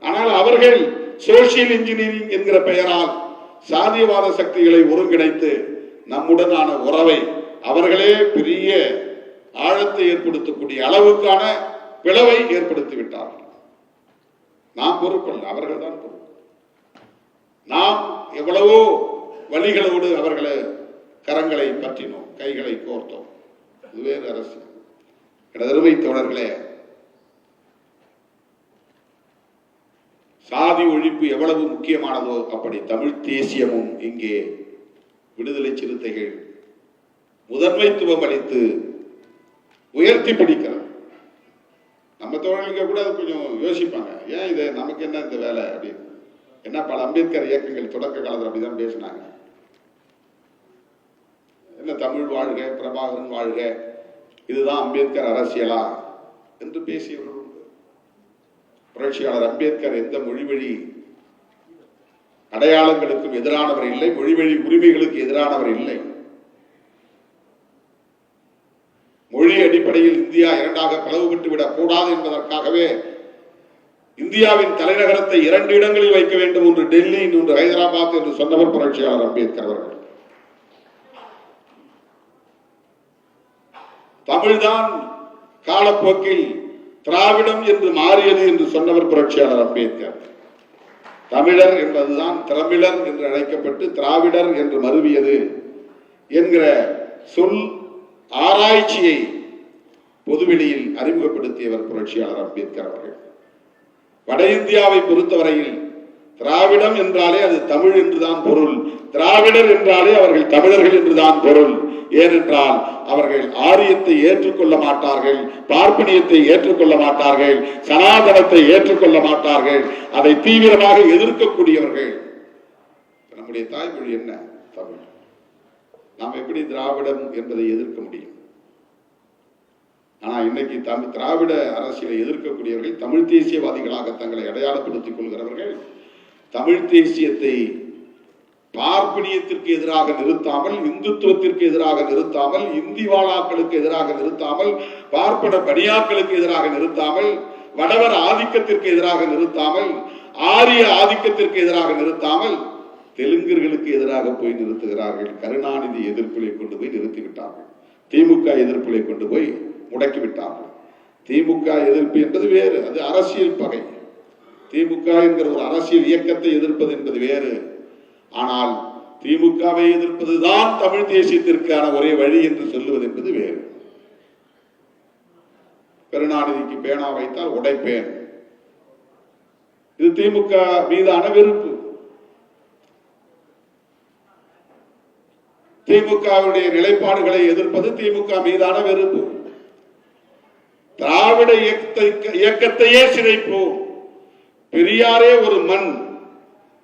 ஆனால் அவர்கள் சோசியல் இன்ஜினியரிங் என்கிற பெயரால் சாதியவாத சக்திகளை ஒருங்கிணைத்து நம்முடனான உறவை அவர்களே பெரிய ஆழத்தை ஏற்படுத்தக்கூடிய அளவுக்கான பிளவை ஏற்படுத்திவிட்டார்கள். நாம் பொறுப்பல்ல, அவர்கள் தான் பொறுப்பு. நாம் எவ்வளவோ வழிகளோடு அவர்களை கரங்களை பற்றினோம், கைகளை கோர்த்தோம். இது வேறு அரசியல். எனதருமை தோழர்களே, சாதி ஒழிப்பு எவ்வளவு முக்கியமானதோ அப்படி தமிழ் தேசியமும் இங்கே விடுதலை சிறுத்தைகள் முதன்மைத்துவம் அளித்து உயர்த்தி பிடிக்கிறது. நம்ம தோழர்களுக்கு கூட அது கொஞ்சம் யோசிப்பாங்க, ஏன் இது நமக்கு என்ன இந்த வேலை அப்படின்னு. என்ன பல அம்பேத்கர் இயக்கங்கள் தொடக்க காலத்தில் அப்படிதான் பேசினாங்க. என்ன தமிழ் வாழ்க, பிரபாகரன் வாழ்க, இதுதான் அம்பேத்கர் அரசியலா என்று பேசியவர்கள் உண்டு. புரட்சியாளர் அம்பேத்கர் எந்த மொழிவழி அடையாளங்களுக்கும் எதிரானவர் இல்லை, மொழிவழி உரிமைகளுக்கு எதிரானவர் இல்லை. மொழி அடிப்படையில் இந்தியா இரண்டாக பிளவுபட்டு விடக் கூடாது என்பதற்காகவே இந்தியாவின் தலைநகரத்தை 2 இடங்களில் வைக்க வேண்டும், ஒன்று டெல்லி, இன்னொன்று ஹைதராபாத் என்று சொன்னவர் புரட்சியாளர் அம்பேத்கர் அவர்கள். தமிழ்தான் காலப்போக்கில் திராவிடம் என்று மாறியது என்று சொன்னவர் புரட்சியாளர் அம்பேத்கர். தமிழர் என்பதுதான் திரமிழர் என்று அழைக்கப்பட்டு திராவிடர் என்று மருவியது என்கிற சொல் ஆராய்ச்சியை பொதுவெளியில் அறிமுகப்படுத்தியவர் புரட்சியாளர் அம்பேத்கர் அவர்கள். வட இந்தியாவை பொறுத்தவரையில் திராவிடம் என்றாலே அது தமிழ் என்றுதான் பொருள், திராவிடர் என்றாலே அவர்கள் தமிழர்கள் என்றுதான் பொருள். ஏனென்றால் அவர்கள் ஆரியத்தை ஏற்றுக்கொள்ள மாட்டார்கள், பார்ப்பனியத்தை ஏற்றுக்கொள்ள மாட்டார்கள், சனாதனத்தை ஏற்றுக்கொள்ள மாட்டார்கள், அதை தீவிரமாக எதிர்க்கக்கூடியவர்கள். நம்முடைய தாய்மொழி என்ன? தமிழ். நாம் எப்படி திராவிடம் என்பதை எதிர்க்க முடியும்? ஆனா இன்னைக்கு திராவிட அரசியலை எதிர்க்கக்கூடியவர்கள் தமிழ் தேசியவாதிகளாக தங்களை அடையாளப்படுத்திக் கொள்கிறவர்கள் தமிழ் தேசியத்தை பார்ப்பனியத்திற்கு எதிராக நிறுத்தாமல், இந்துத்துவத்திற்கு எதிராக நிறுத்தாமல், இந்தி வாழாக்களுக்கு எதிராக நிறுத்தாமல், பார்ப்பன பணியாக்களுக்கு எதிராக நிறுத்தாமல், வடவர் ஆதிக்கத்திற்கு எதிராக நிறுத்தாமல், ஆரிய ஆதிக்கத்திற்கு எதிராக நிறுத்தாமல், தெலுங்கர்களுக்கு எதிராக போய் நிறுத்துகிறார்கள். கருணாநிதி எதிர்ப்பிலை கொண்டு போய் நிறுத்திவிட்டார்கள். திமுக எதிர்ப்பிலை கொண்டு போய் முடக்கிவிட்டார்கள். திமுக எதிர்ப்பு என்பது வேறு, அது அரசியல் பகை. திமுக என்கிற ஒரு அரசியல் இயக்கத்தை எதிர்ப்பது என்பது வேறு. ஆனால் திமுகவை எதிர்ப்பதுதான் தமிழ் தேசியத்திற்கான ஒரே வழி என்று சொல்லுவது என்பது வேறு. கருணாநிதிக்கு பேனா வைத்தால் உடைப்பேன், இது திமுக மீதான வெறுப்பு. திமுகவுடைய நிலைப்பாடுகளை எதிர்ப்பது திமுக மீதான வெறுப்பு. திராவிட இயக்கத்தையே சிதைப்போம். பெரியாரே ஒரு மண்,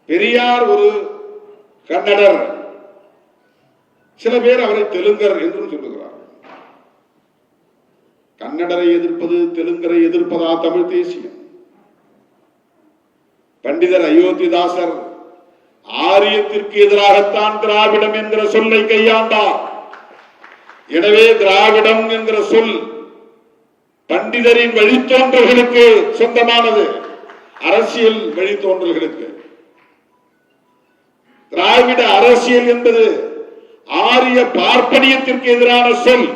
பெரியார் ஒரு கன்னடர், சில பேர் அவரை தெலுங்கர் என்றும் சொல்லுகிறார். கன்னடரை எதிர்ப்பது, தெலுங்கரை எதிர்ப்பதா தமிழ் தேசியம்? பண்டிதர் அயோத்திதாசர் ஆரியத்திற்கு எதிராகத்தான் திராவிடம் என்கிற சொல்லை கையாண்டார். எனவே திராவிடம் என்கிற சொல் பண்டிதரின் வழித்தோன்றல்களுக்கு சொந்தமானது, அரசியல் வழித்தோன்றல்களுக்கு. திராவிட அரசியல் என்பது ஆரிய பார்ப்பனியத்திற்கு எதிரான சொல்.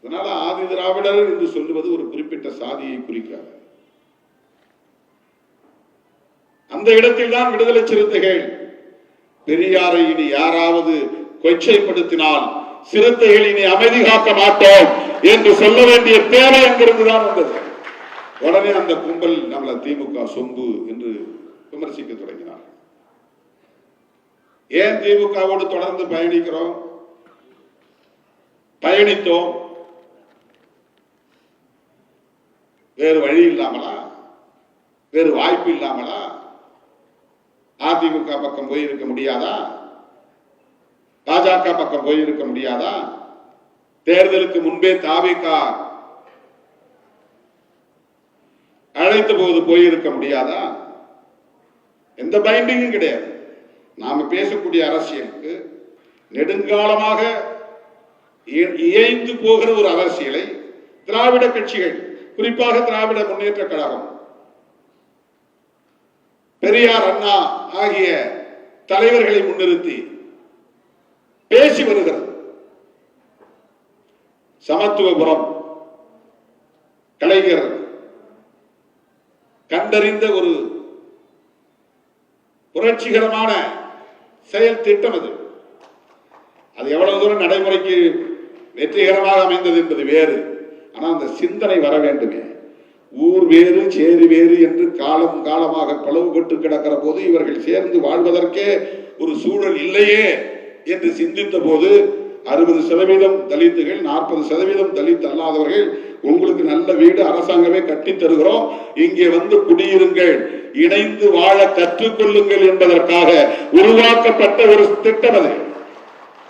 அதனால ஆதி திராவிடர் என்று சொல்லுவது ஒரு குறிப்பிட்ட சாதியை குறிக்காது. அந்த இடத்தில் தான் விடுதலை சிறுத்தைகள் பெரியாரை இனி யாராவது கொச்சைப்படுத்தினால் சிறுத்தைகள் இனி அமைதி காக்க மாட்டோம் என்று சொல்ல வேண்டிய தேவை அங்கிருந்துதான் வந்தது. உடனே அந்த கும்பல் நம்மள திமுக சொம்பு என்று விமர்சிக்க தொடங்கினார். ஏன் திமுகவோடு தொடர்ந்து பயணிக்கிறோம்? பயணித்தோம், வேறு வழி இல்லாமலா, வேறு வாய்ப்பு இல்லாமலா? அதிமுக பக்கம் போயிருக்க முடியாதா? பாஜக பக்கம் போயிருக்க முடியாதா? தேர்தலுக்கு முன்பே தாவேக அழைத்த போது போயிருக்க முடியாதா? எந்த பைண்டிங்கும் கிடையாது. நாம பேசக்கூடிய அரசியலுக்கு நெடுங்காலமாக இயைந்து போகிற ஒரு அரசியலை திராவிட கட்சிகள், குறிப்பாக திராவிட முன்னேற்ற கழகம், பெரியார், அண்ணா ஆகிய தலைவர்களை முன்னிறுத்தி பேசி வருகிறது. சமத்துவபுரம் கலைஞர் கண்டறிந்த ஒரு புரட்சிகரமான செயல் திட்டம் அது. அது எவ்வளவு தூரம் நடைமுறைக்கு வெற்றிகரமாக அமைந்தது என்பது வேறு. ஆனால் அந்த சிந்தனை வர வேண்டுமே. ஊர் வேறு சேரி வேறு என்று காலம் காலமாக பிளவுபட்டு கிடக்கிற போது இவர்கள் சேர்ந்து வாழ்வதற்கே ஒரு சூழல் இல்லையே என்று சிந்தித்த போது 60% தலித்துகள், 40% தலித் அல்லாதவர்கள், உங்களுக்கு நல்ல வீடு அரசாங்கமே கட்டி தருகிறோம், இங்கே வந்து குடியிருங்கள், இணைந்து வாழ கற்றுக்கொள்ளுங்கள் என்பதற்காக உருவாக்கப்பட்ட ஒரு திட்டம் அது.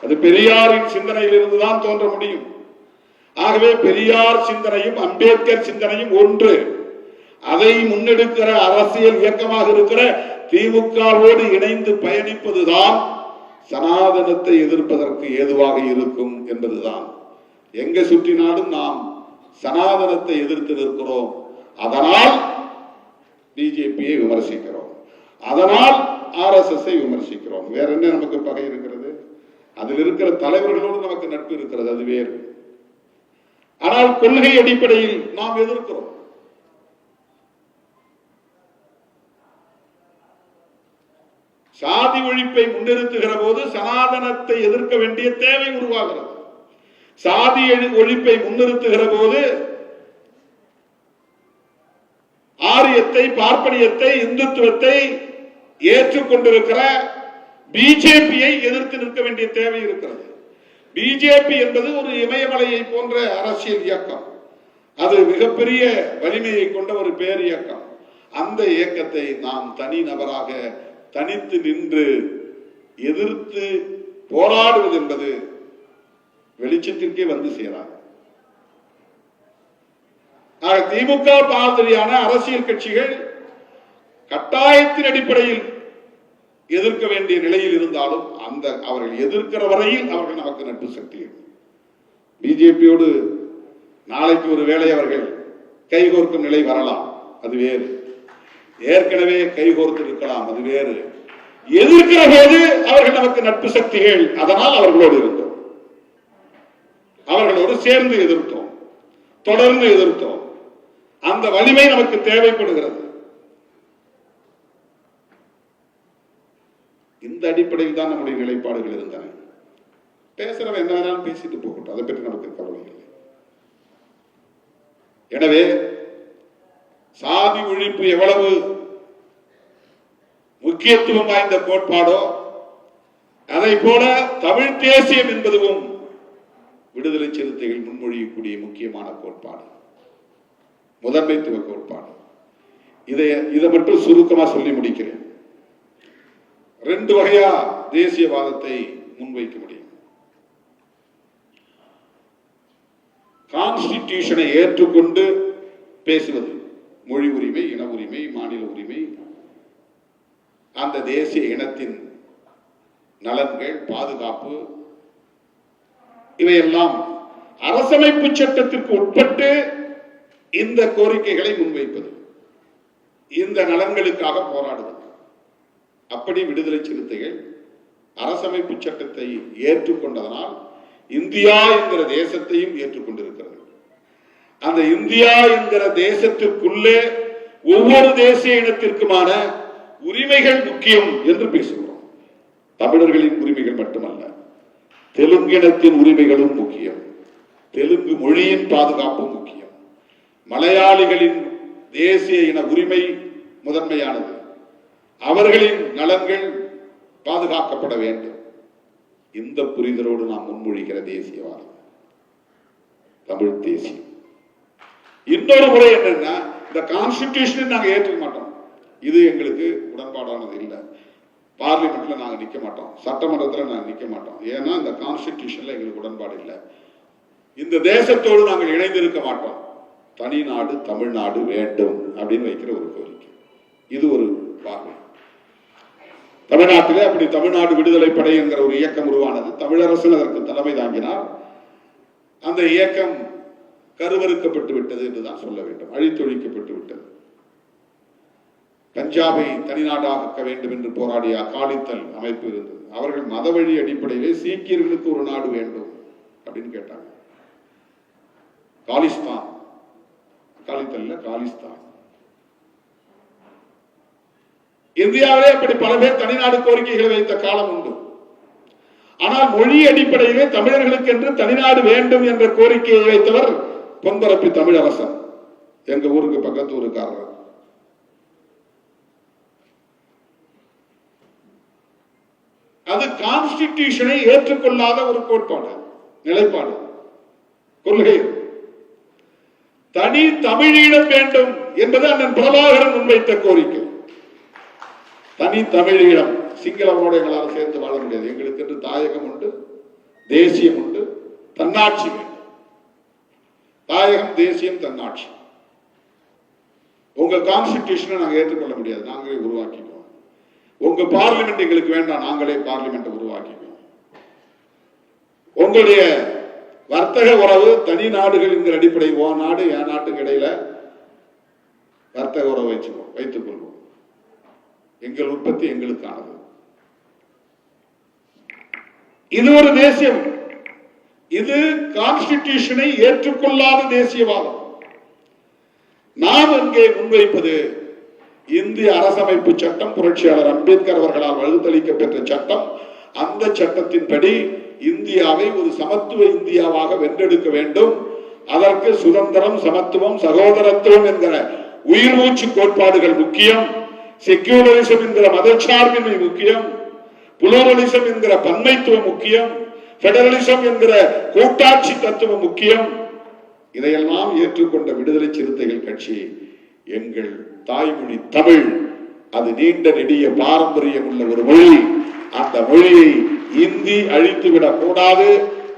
அது பெரியாரின் சிந்தனையில் இருந்துதான் தோன்ற முடியும். ஆகவே பெரியார் சிந்தனையும் அம்பேத்கர் சிந்தனையும் ஒன்று. அதை முன்னெடுக்கிற அரசியல் இயக்கமாக இருக்கிற திமுகவோடு இணைந்து பயணிப்பதுதான் சனாதனத்தை எதிர்ப்பதற்கு ஏதுவாக இருக்கும் என்பதுதான். எங்க சுற்றினாலும் நாம் சனாதனத்தை எதிர்த்து நிற்கிறோம். அதனால் பிஜேபியை விமர்சிக்கிறோம், அதனால் RSS விமர்சிக்கிறோம். வேற என்ன நமக்கு பகை இருக்கிறது? அதில் இருக்கிற தலைவர்களோடு நமக்கு நட்பு இருக்கிறது, அது வேறு. ஆனால் கொள்கை அடிப்படையில் நாம் எதிர்க்கிறோம். சாதி ஒழிப்பை முன்னிறுத்துகிற போது சனாதனத்தை எதிர்க்க வேண்டிய தேவை உருவாகிறது. சாதி ஒழிப்பை முன்னிறுத்துகிற போது ஆரியத்தை, பார்ப்பனியத்தை, இந்துத்துவத்தை ஏற்றுக்கொண்டிருக்கிற பிஜேபியை எதிர்த்து நிற்க வேண்டிய தேவை இருக்கிறது. பிஜேபி என்பது ஒரு இமயமலையை போன்ற அரசியல் இயக்கம். அது மிகப்பெரிய வலிமையை கொண்ட ஒரு பேர் இயக்கம். அந்த இயக்கத்தை நாம் தனி நபராக தனித்து நின்று எதிர்த்து போராடுவது என்பது வெளிச்சத்திற்கே வந்து சேராது. திமுக மாதிரியான அரசியல் கட்சிகள் கட்டாயத்தின் அடிப்படையில் எதிர்க்க வேண்டிய நிலையில் இருந்தாலும் அந்த அவர்கள் எதிர்க்கிற வரையில் அவர்கள் நமக்கு நட்பு சக்தி. பிஜேபியோடு நாளைக்கு ஒரு வேளை அவர்கள் கைகோர்க்கும் நிலை வரலாம், அது வேறு. ஏற்கனவே கைகோர்த்து இருக்கலாம், அது வேறு. எதிர்க்கிற போது அவர்கள் நமக்கு நட்பு சக்திகள். அதனால் அவர்களோடு இருந்தோம், அவர்களோடு சேர்ந்து எதிர்த்தோம், தொடர்ந்து எதிர்த்தோம். அந்த வலிமை நமக்கு தேவைப்படுகிறது. இந்த அடிப்படையில் தான் நம்முடைய நிலைப்பாடுகள் இருந்தன. பேசுறவன் என்ன வேணாலும் பேசிட்டு போகட்டும், அதை பற்றி நமக்கு கவலை இல்லை. எனவே சாதி ஒழிப்பு எவ்வளவு முக்கியத்துவம் வாய்ந்த கோட்பாடோ அதை போல தமிழ் தேசியம் என்பதும் விடுதலை சிறுத்தைகள் முன்மொழியக்கூடிய முக்கியமான கோட்பாடு, முதன்மைத்துவ கோட்பாடு. இதை மட்டும் சுருக்கமா சொல்லி முடிக்கிறேன். 2 வகையா தேசியவாதத்தை முன்வைக்க முடியும். கான்ஸ்டிடியூஷனை ஏற்றுக்கொண்டு பேசுவது, மொழி உரிமை, இன உரிமை, மாநில உரிமை, அந்த தேசிய இனத்தின் நலன்கள், பாதுகாப்பு, இவையெல்லாம் அரசமைப்பு சட்டத்திற்கு உட்பட்டு இந்த கோரிக்கைகளை முன்வைப்பது, இந்த நலன்களுக்காக போராடுவது. அப்படி விடுதலை சிறுத்தைகள் அரசமைப்பு சட்டத்தை ஏற்றுக்கொண்டதனால் இந்தியா என்கிற தேசத்தையும் ஏற்றுக்கொண்டிருக்கிறது. அந்த இந்தியா என்கிற தேசத்திற்குள்ளே ஒவ்வொரு தேசிய இனத்திற்குமான உரிமைகள் முக்கியம் என்று பேசுகிறோம். தமிழர்களின் உரிமைகள் மட்டுமல்ல, தெலுங்கினத்தின் உரிமைகளும் முக்கியம், தெலுங்கு மொழியின் பாதுகாப்பும் முக்கியம், மலையாளிகளின் தேசிய இன உரிமை முதன்மையானது, அவர்களின் நலன்கள் பாதுகாக்கப்பட வேண்டும். இந்த புரிதலோடு நாம் முன்மொழிகிற தேசியவாதம் தமிழ் தேசியம். இன்னொரு முறை என்னன்னா, இந்த கான்ஸ்டிடியூஷனை நாங்க ஏற்றுக்க மாட்டோம், இது எங்களுக்கு உடன்பாடானது இல்லை, பார்லிமெண்ட்ல நாங்க நிக்க மாட்டோம், சட்டமன்றத்தில் நாங்க நிக்க மாட்டோம், ஏன்னா இந்த கான்ஸ்டிடியூஷன்ல எங்களுக்கு உடன்பாடு இல்லை, இந்த தேசத்தோடு நாங்கள் இணைந்திருக்க மாட்டோம், தனி நாடு தமிழ்நாடு வேண்டும் அப்படின்னு வைக்கிற ஒரு கோரிக்கை. இது ஒரு பார்வை. தமிழ்நாட்டிலே அப்படி தமிழ்நாடு விடுதலை படை என்கிற ஒரு இயக்கம் உருவானது. தமிழரசன் அதற்கு தலைமை தாங்கினார். அந்த இயக்கம் கருவறுக்கப்பட்டு விட்டது என்றுதான் சொல்ல வேண்டும், அழித்தொழிக்கப்பட்டு விட்டது. பஞ்சாபை தனிநாடாக்க வேண்டும் என்று போராடிய அகாலித்தல் அமைப்பு இருந்தது. அவர்கள் மத வழி அடிப்படையிலே சீக்கியர்களுக்கு ஒரு நாடு வேண்டும் அப்படின்னு கேட்டாங்க. காலிஸ்தான், அகாலித்தல்ல காலிஸ்தான். இந்தியாவிலே அப்படி பல பேர் தனிநாடு கோரிக்கைகளை வைத்த காலம் உண்டு. ஆனால் மொழி அடிப்படையிலே தமிழர்களுக்கு என்று தனிநாடு வேண்டும் என்ற கோரிக்கையை வைத்தவர் பொன்பரப்பி தமிழரசன், எங்க ஊருக்கு பக்கத்து ஊருக்காரர். அது கான்ஸ்டிடியூஷனை ஏற்றுக்கொள்ளாத ஒரு கோட்பாடு, நிலைப்பாடு, கொள்கை. தனி தமிழீழம் வேண்டும் என்பது அண்ணன் பிரபாகரன் முன்வைத்த கோரிக்கை. தனி தமிழீழம், சிங்களவனோட எங்களால் சேர்ந்து வாழ முடியாது, எங்களுக்கு என்று தாயகம் உண்டு, தேசியம் உண்டு, தன்னாட்சி வேண்டும். தாயகம், தேசியம், தன்னாட்சி. உங்க கான்ஸ்டிடியூஷனை நாங்கள் ஏற்றுக்கொள்ள முடியாது, நாங்களே உருவாக்கிக்குவோம். உங்க பார்லிமெண்ட் எங்களுக்கு வேண்டாம், நாங்களே பார்லிமெண்ட் உருவாக்கிக்குவோம். உங்களுடைய வர்த்தக உறவு தனி நாடுகள் என்கிற அடிப்படையில், ஓ நாடு என் நாட்டுக்கு இடையில வர்த்தக உறவு வைத்துக் கொள்வோம். எங்கள் உற்பத்தி எங்களுக்கானது. இது ஒரு தேசியம். இது கான்ஸ்டிடியூஷனை ஏற்றுக்கொள்ளாத தேசியவாதம். நாம் அங்கே முன்வைப்பது இந்திய அரசமைப்பு சட்டம், புரட்சியாளர் அம்பேத்கர் அவர்களால் வகுத்தளிக்க பெற்ற சட்டம். அந்த சட்டத்தின்படி இந்தியாவை ஒரு சமத்துவ இந்தியாவாக வென்றெடுக்க வேண்டும். அதற்கு சுதந்திரம், சமத்துவம், சகோதரத்துவம் என்கிற உயிர் மூச்சு கோட்பாடுகள் முக்கியம். செக்யூலரிசம் என்கிற மதச்சார்பின்மை முக்கியம். புளூரலிசம் என்கிற பன்மைத்துவம் முக்கியம். பெடரலிசம் என்கிற கூட்டாட்சி தத்துவம் முக்கியம். இதையெல்லாம் ஏற்றுக்கொண்ட விடுதலை சிறுத்தைகள் கட்சி, எங்கள் தாய்மொழி தமிழ், அது நீண்ட நெடிய பாரம்பரியம் உள்ள ஒரு மொழி. அந்த மொழியை இந்தி அழித்துவிடக் கூடாது,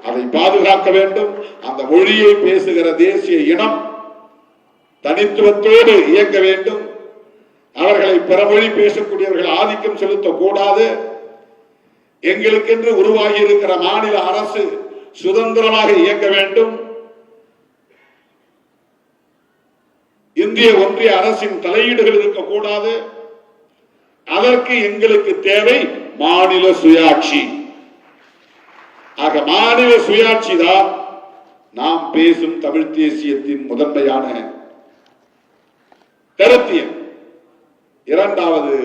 அதை பாதுகாக்க வேண்டும். அந்த மொழியை பேசுகிற தேசிய இனம் தனித்துவத்தோடு இயங்க வேண்டும். அவர்களை பிறமொழி பேசக்கூடியவர்கள் ஆதிக்கம் செலுத்தக்கூடாது. எங்களுக்கென்று உருவாகி இருக்கிற மாநில அரசு சுதந்திரமாக இயங்க வேண்டும். இந்திய ஒன்றிய அரசின் தலையீடுகள் இருக்கக்கூடாது. அதற்கு எங்களுக்கு தேவை மாநில சுயாட்சி. ஆக மாநில சுயாட்சி தான் நாம் பேசும் தமிழ் தேசியத்தின் முதன்மையான கருத்தியல். இரண்டாவது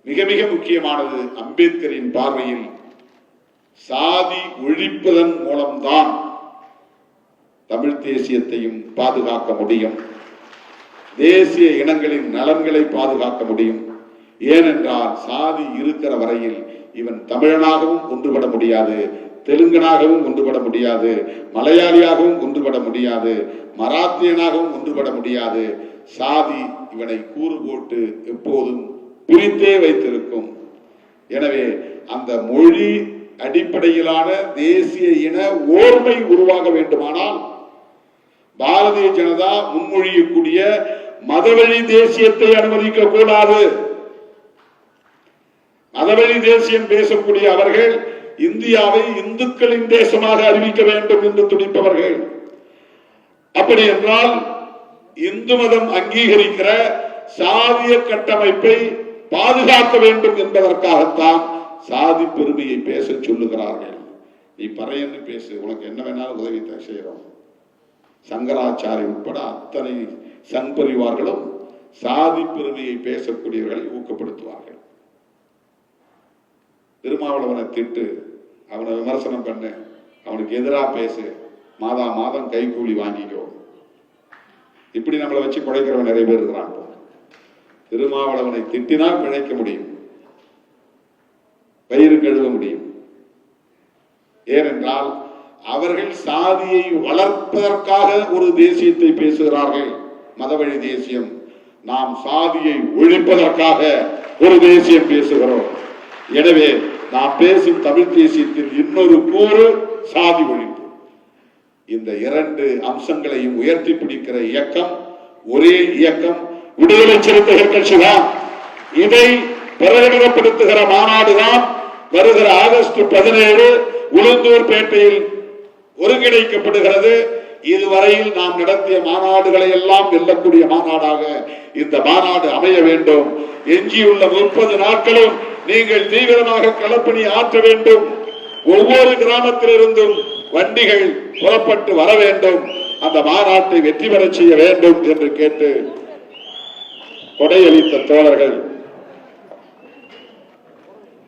மிக மிக முக்கியமானது, அம்பேத்கரின் பார்வையில் சாதி ஒழிப்பதன் மூலம்தான் தமிழ் தேசியத்தையும் பாதுகாக்க முடியும், தேசிய இனங்களின் நலன்களை பாதுகாக்க முடியும். ஏனென்றால் சாதி இருக்கிற வரையில் இவன் தமிழனாகவும் ஒன்றுபட முடியாது, தெலுங்கனாகவும் ஒன்றுபட முடியாது, மலையாளியாகவும் ஒன்றுபட முடியாது, மராத்தியனாகவும் ஒன்றுபட முடியாது. சாதி இவனை கூறு போட்டு எப்போதும் பிரித்தே வைத்திருக்கும். எனவே அந்த மொழி அடிப்படையிலான தேசிய இன ஓர்மை உருவாக வேண்டுமானால் பாரதிய ஜனதா முன்மொழியக்கூடிய மதவழி தேசியத்தை அனுமதிக்க கூடாது. மதவழி தேசியம் பேசக்கூடிய அவர்கள் இந்தியாவை இந்துக்களின் தேசமாக அறிவிக்க வேண்டும் என்று துடிப்பவர்கள். அப்படி என்றால் இந்து மதம் அங்கீகரிக்கிற சாதிய கட்டமைப்பை பாதுகாக்க வேண்டும் என்பதற்காகத்தான் சாதி பெருமையை பேச சொல்லுகிறார்கள். நீ பறையன்னு பேசு, உனக்கு என்ன வேணாலும் உதவி செய்யறோம். சங்கராச்சாரி உட்பட அத்தனை சங்பரிவார்களும் சாதி பெருமையை பேசக்கூடியவர்களை ஊக்கப்படுத்துவார்கள். திருமாவளவனை திட்டு, அவனை விமர்சனம் பண்ணு, அவனுக்கு எதிராக பேசு, மாதா மாதம் கைக்கூலி வாங்கிக்கோ. இப்படி நம்மளை வச்சு குறைக்கிறவன் நிறைய பேர் இருக்கிறான். திருமாவளவனை திட்டினால் பிழைக்க முடியும், வயிறு கழுவ முடியும். ஏனென்றால் அவர்கள் சாதியை வளர்ப்பதற்காக ஒரு தேசியத்தை பேசுகிறார்கள், மதவழி தேசியம். நாம் சாதியை ஒழிப்பதற்காக ஒரு தேசியம் பேசுகிறோம். எனவே நாம் பேசும் தமிழ் தேசியத்தில் இன்னொரு கூறு சாதி ஒழிப்பு. இந்த இரண்டு அம்சங்களையும் உயர்த்தி பிடிக்கிற இயக்கம் ஒரே இயக்கம் விடுதலை சிறுத்தைகள் கட்சிதான். இதை பிரகடனப்படுத்துகிற மாநாடுதான் வருகிற ஆகஸ்ட் 17 உளுந்தூர்பேட்டையில் ஒருங்கிணைக்கப்படுகிறது. இதுவரையில் நாம் நடத்திய மாநாடுகளை எல்லாம் வெல்லக்கூடிய மாநாடாக இந்த மாநாடு அமைய வேண்டும். எஞ்சியுள்ள 30 நாட்களும் நீங்கள் தீவிரமாக களப்பணி ஆற்ற வேண்டும். ஒவ்வொரு கிராமத்திலிருந்தும் வண்டிகள் புறப்பட்டு வர வேண்டும். அந்த மாநாட்டை வெற்றி பெற செய்ய வேண்டும் என்று கேட்டு கொடையளித்த தோழர்கள்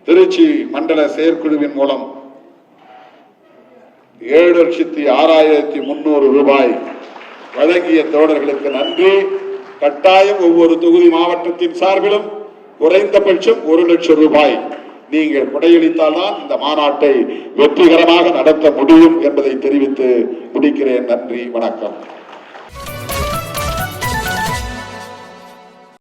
திருச்சி மண்டல செயற்குழுவின் மூலம் 7,06,300 ரூபாய் வழங்கிய தோழர்களுக்கு நன்றி. கட்டாயம் ஒவ்வொரு தொகுதி மாவட்டத்தின் சார்பிலும் குறைந்தபட்சம் 1 லட்சம் ரூபாய் நீங்கள் கொடையளித்தால்தான் இந்த மாநாட்டை வெற்றிகரமாக நடத்த முடியும் என்பதை தெரிவித்து முடிக்கிறேன். நன்றி, வணக்கம்.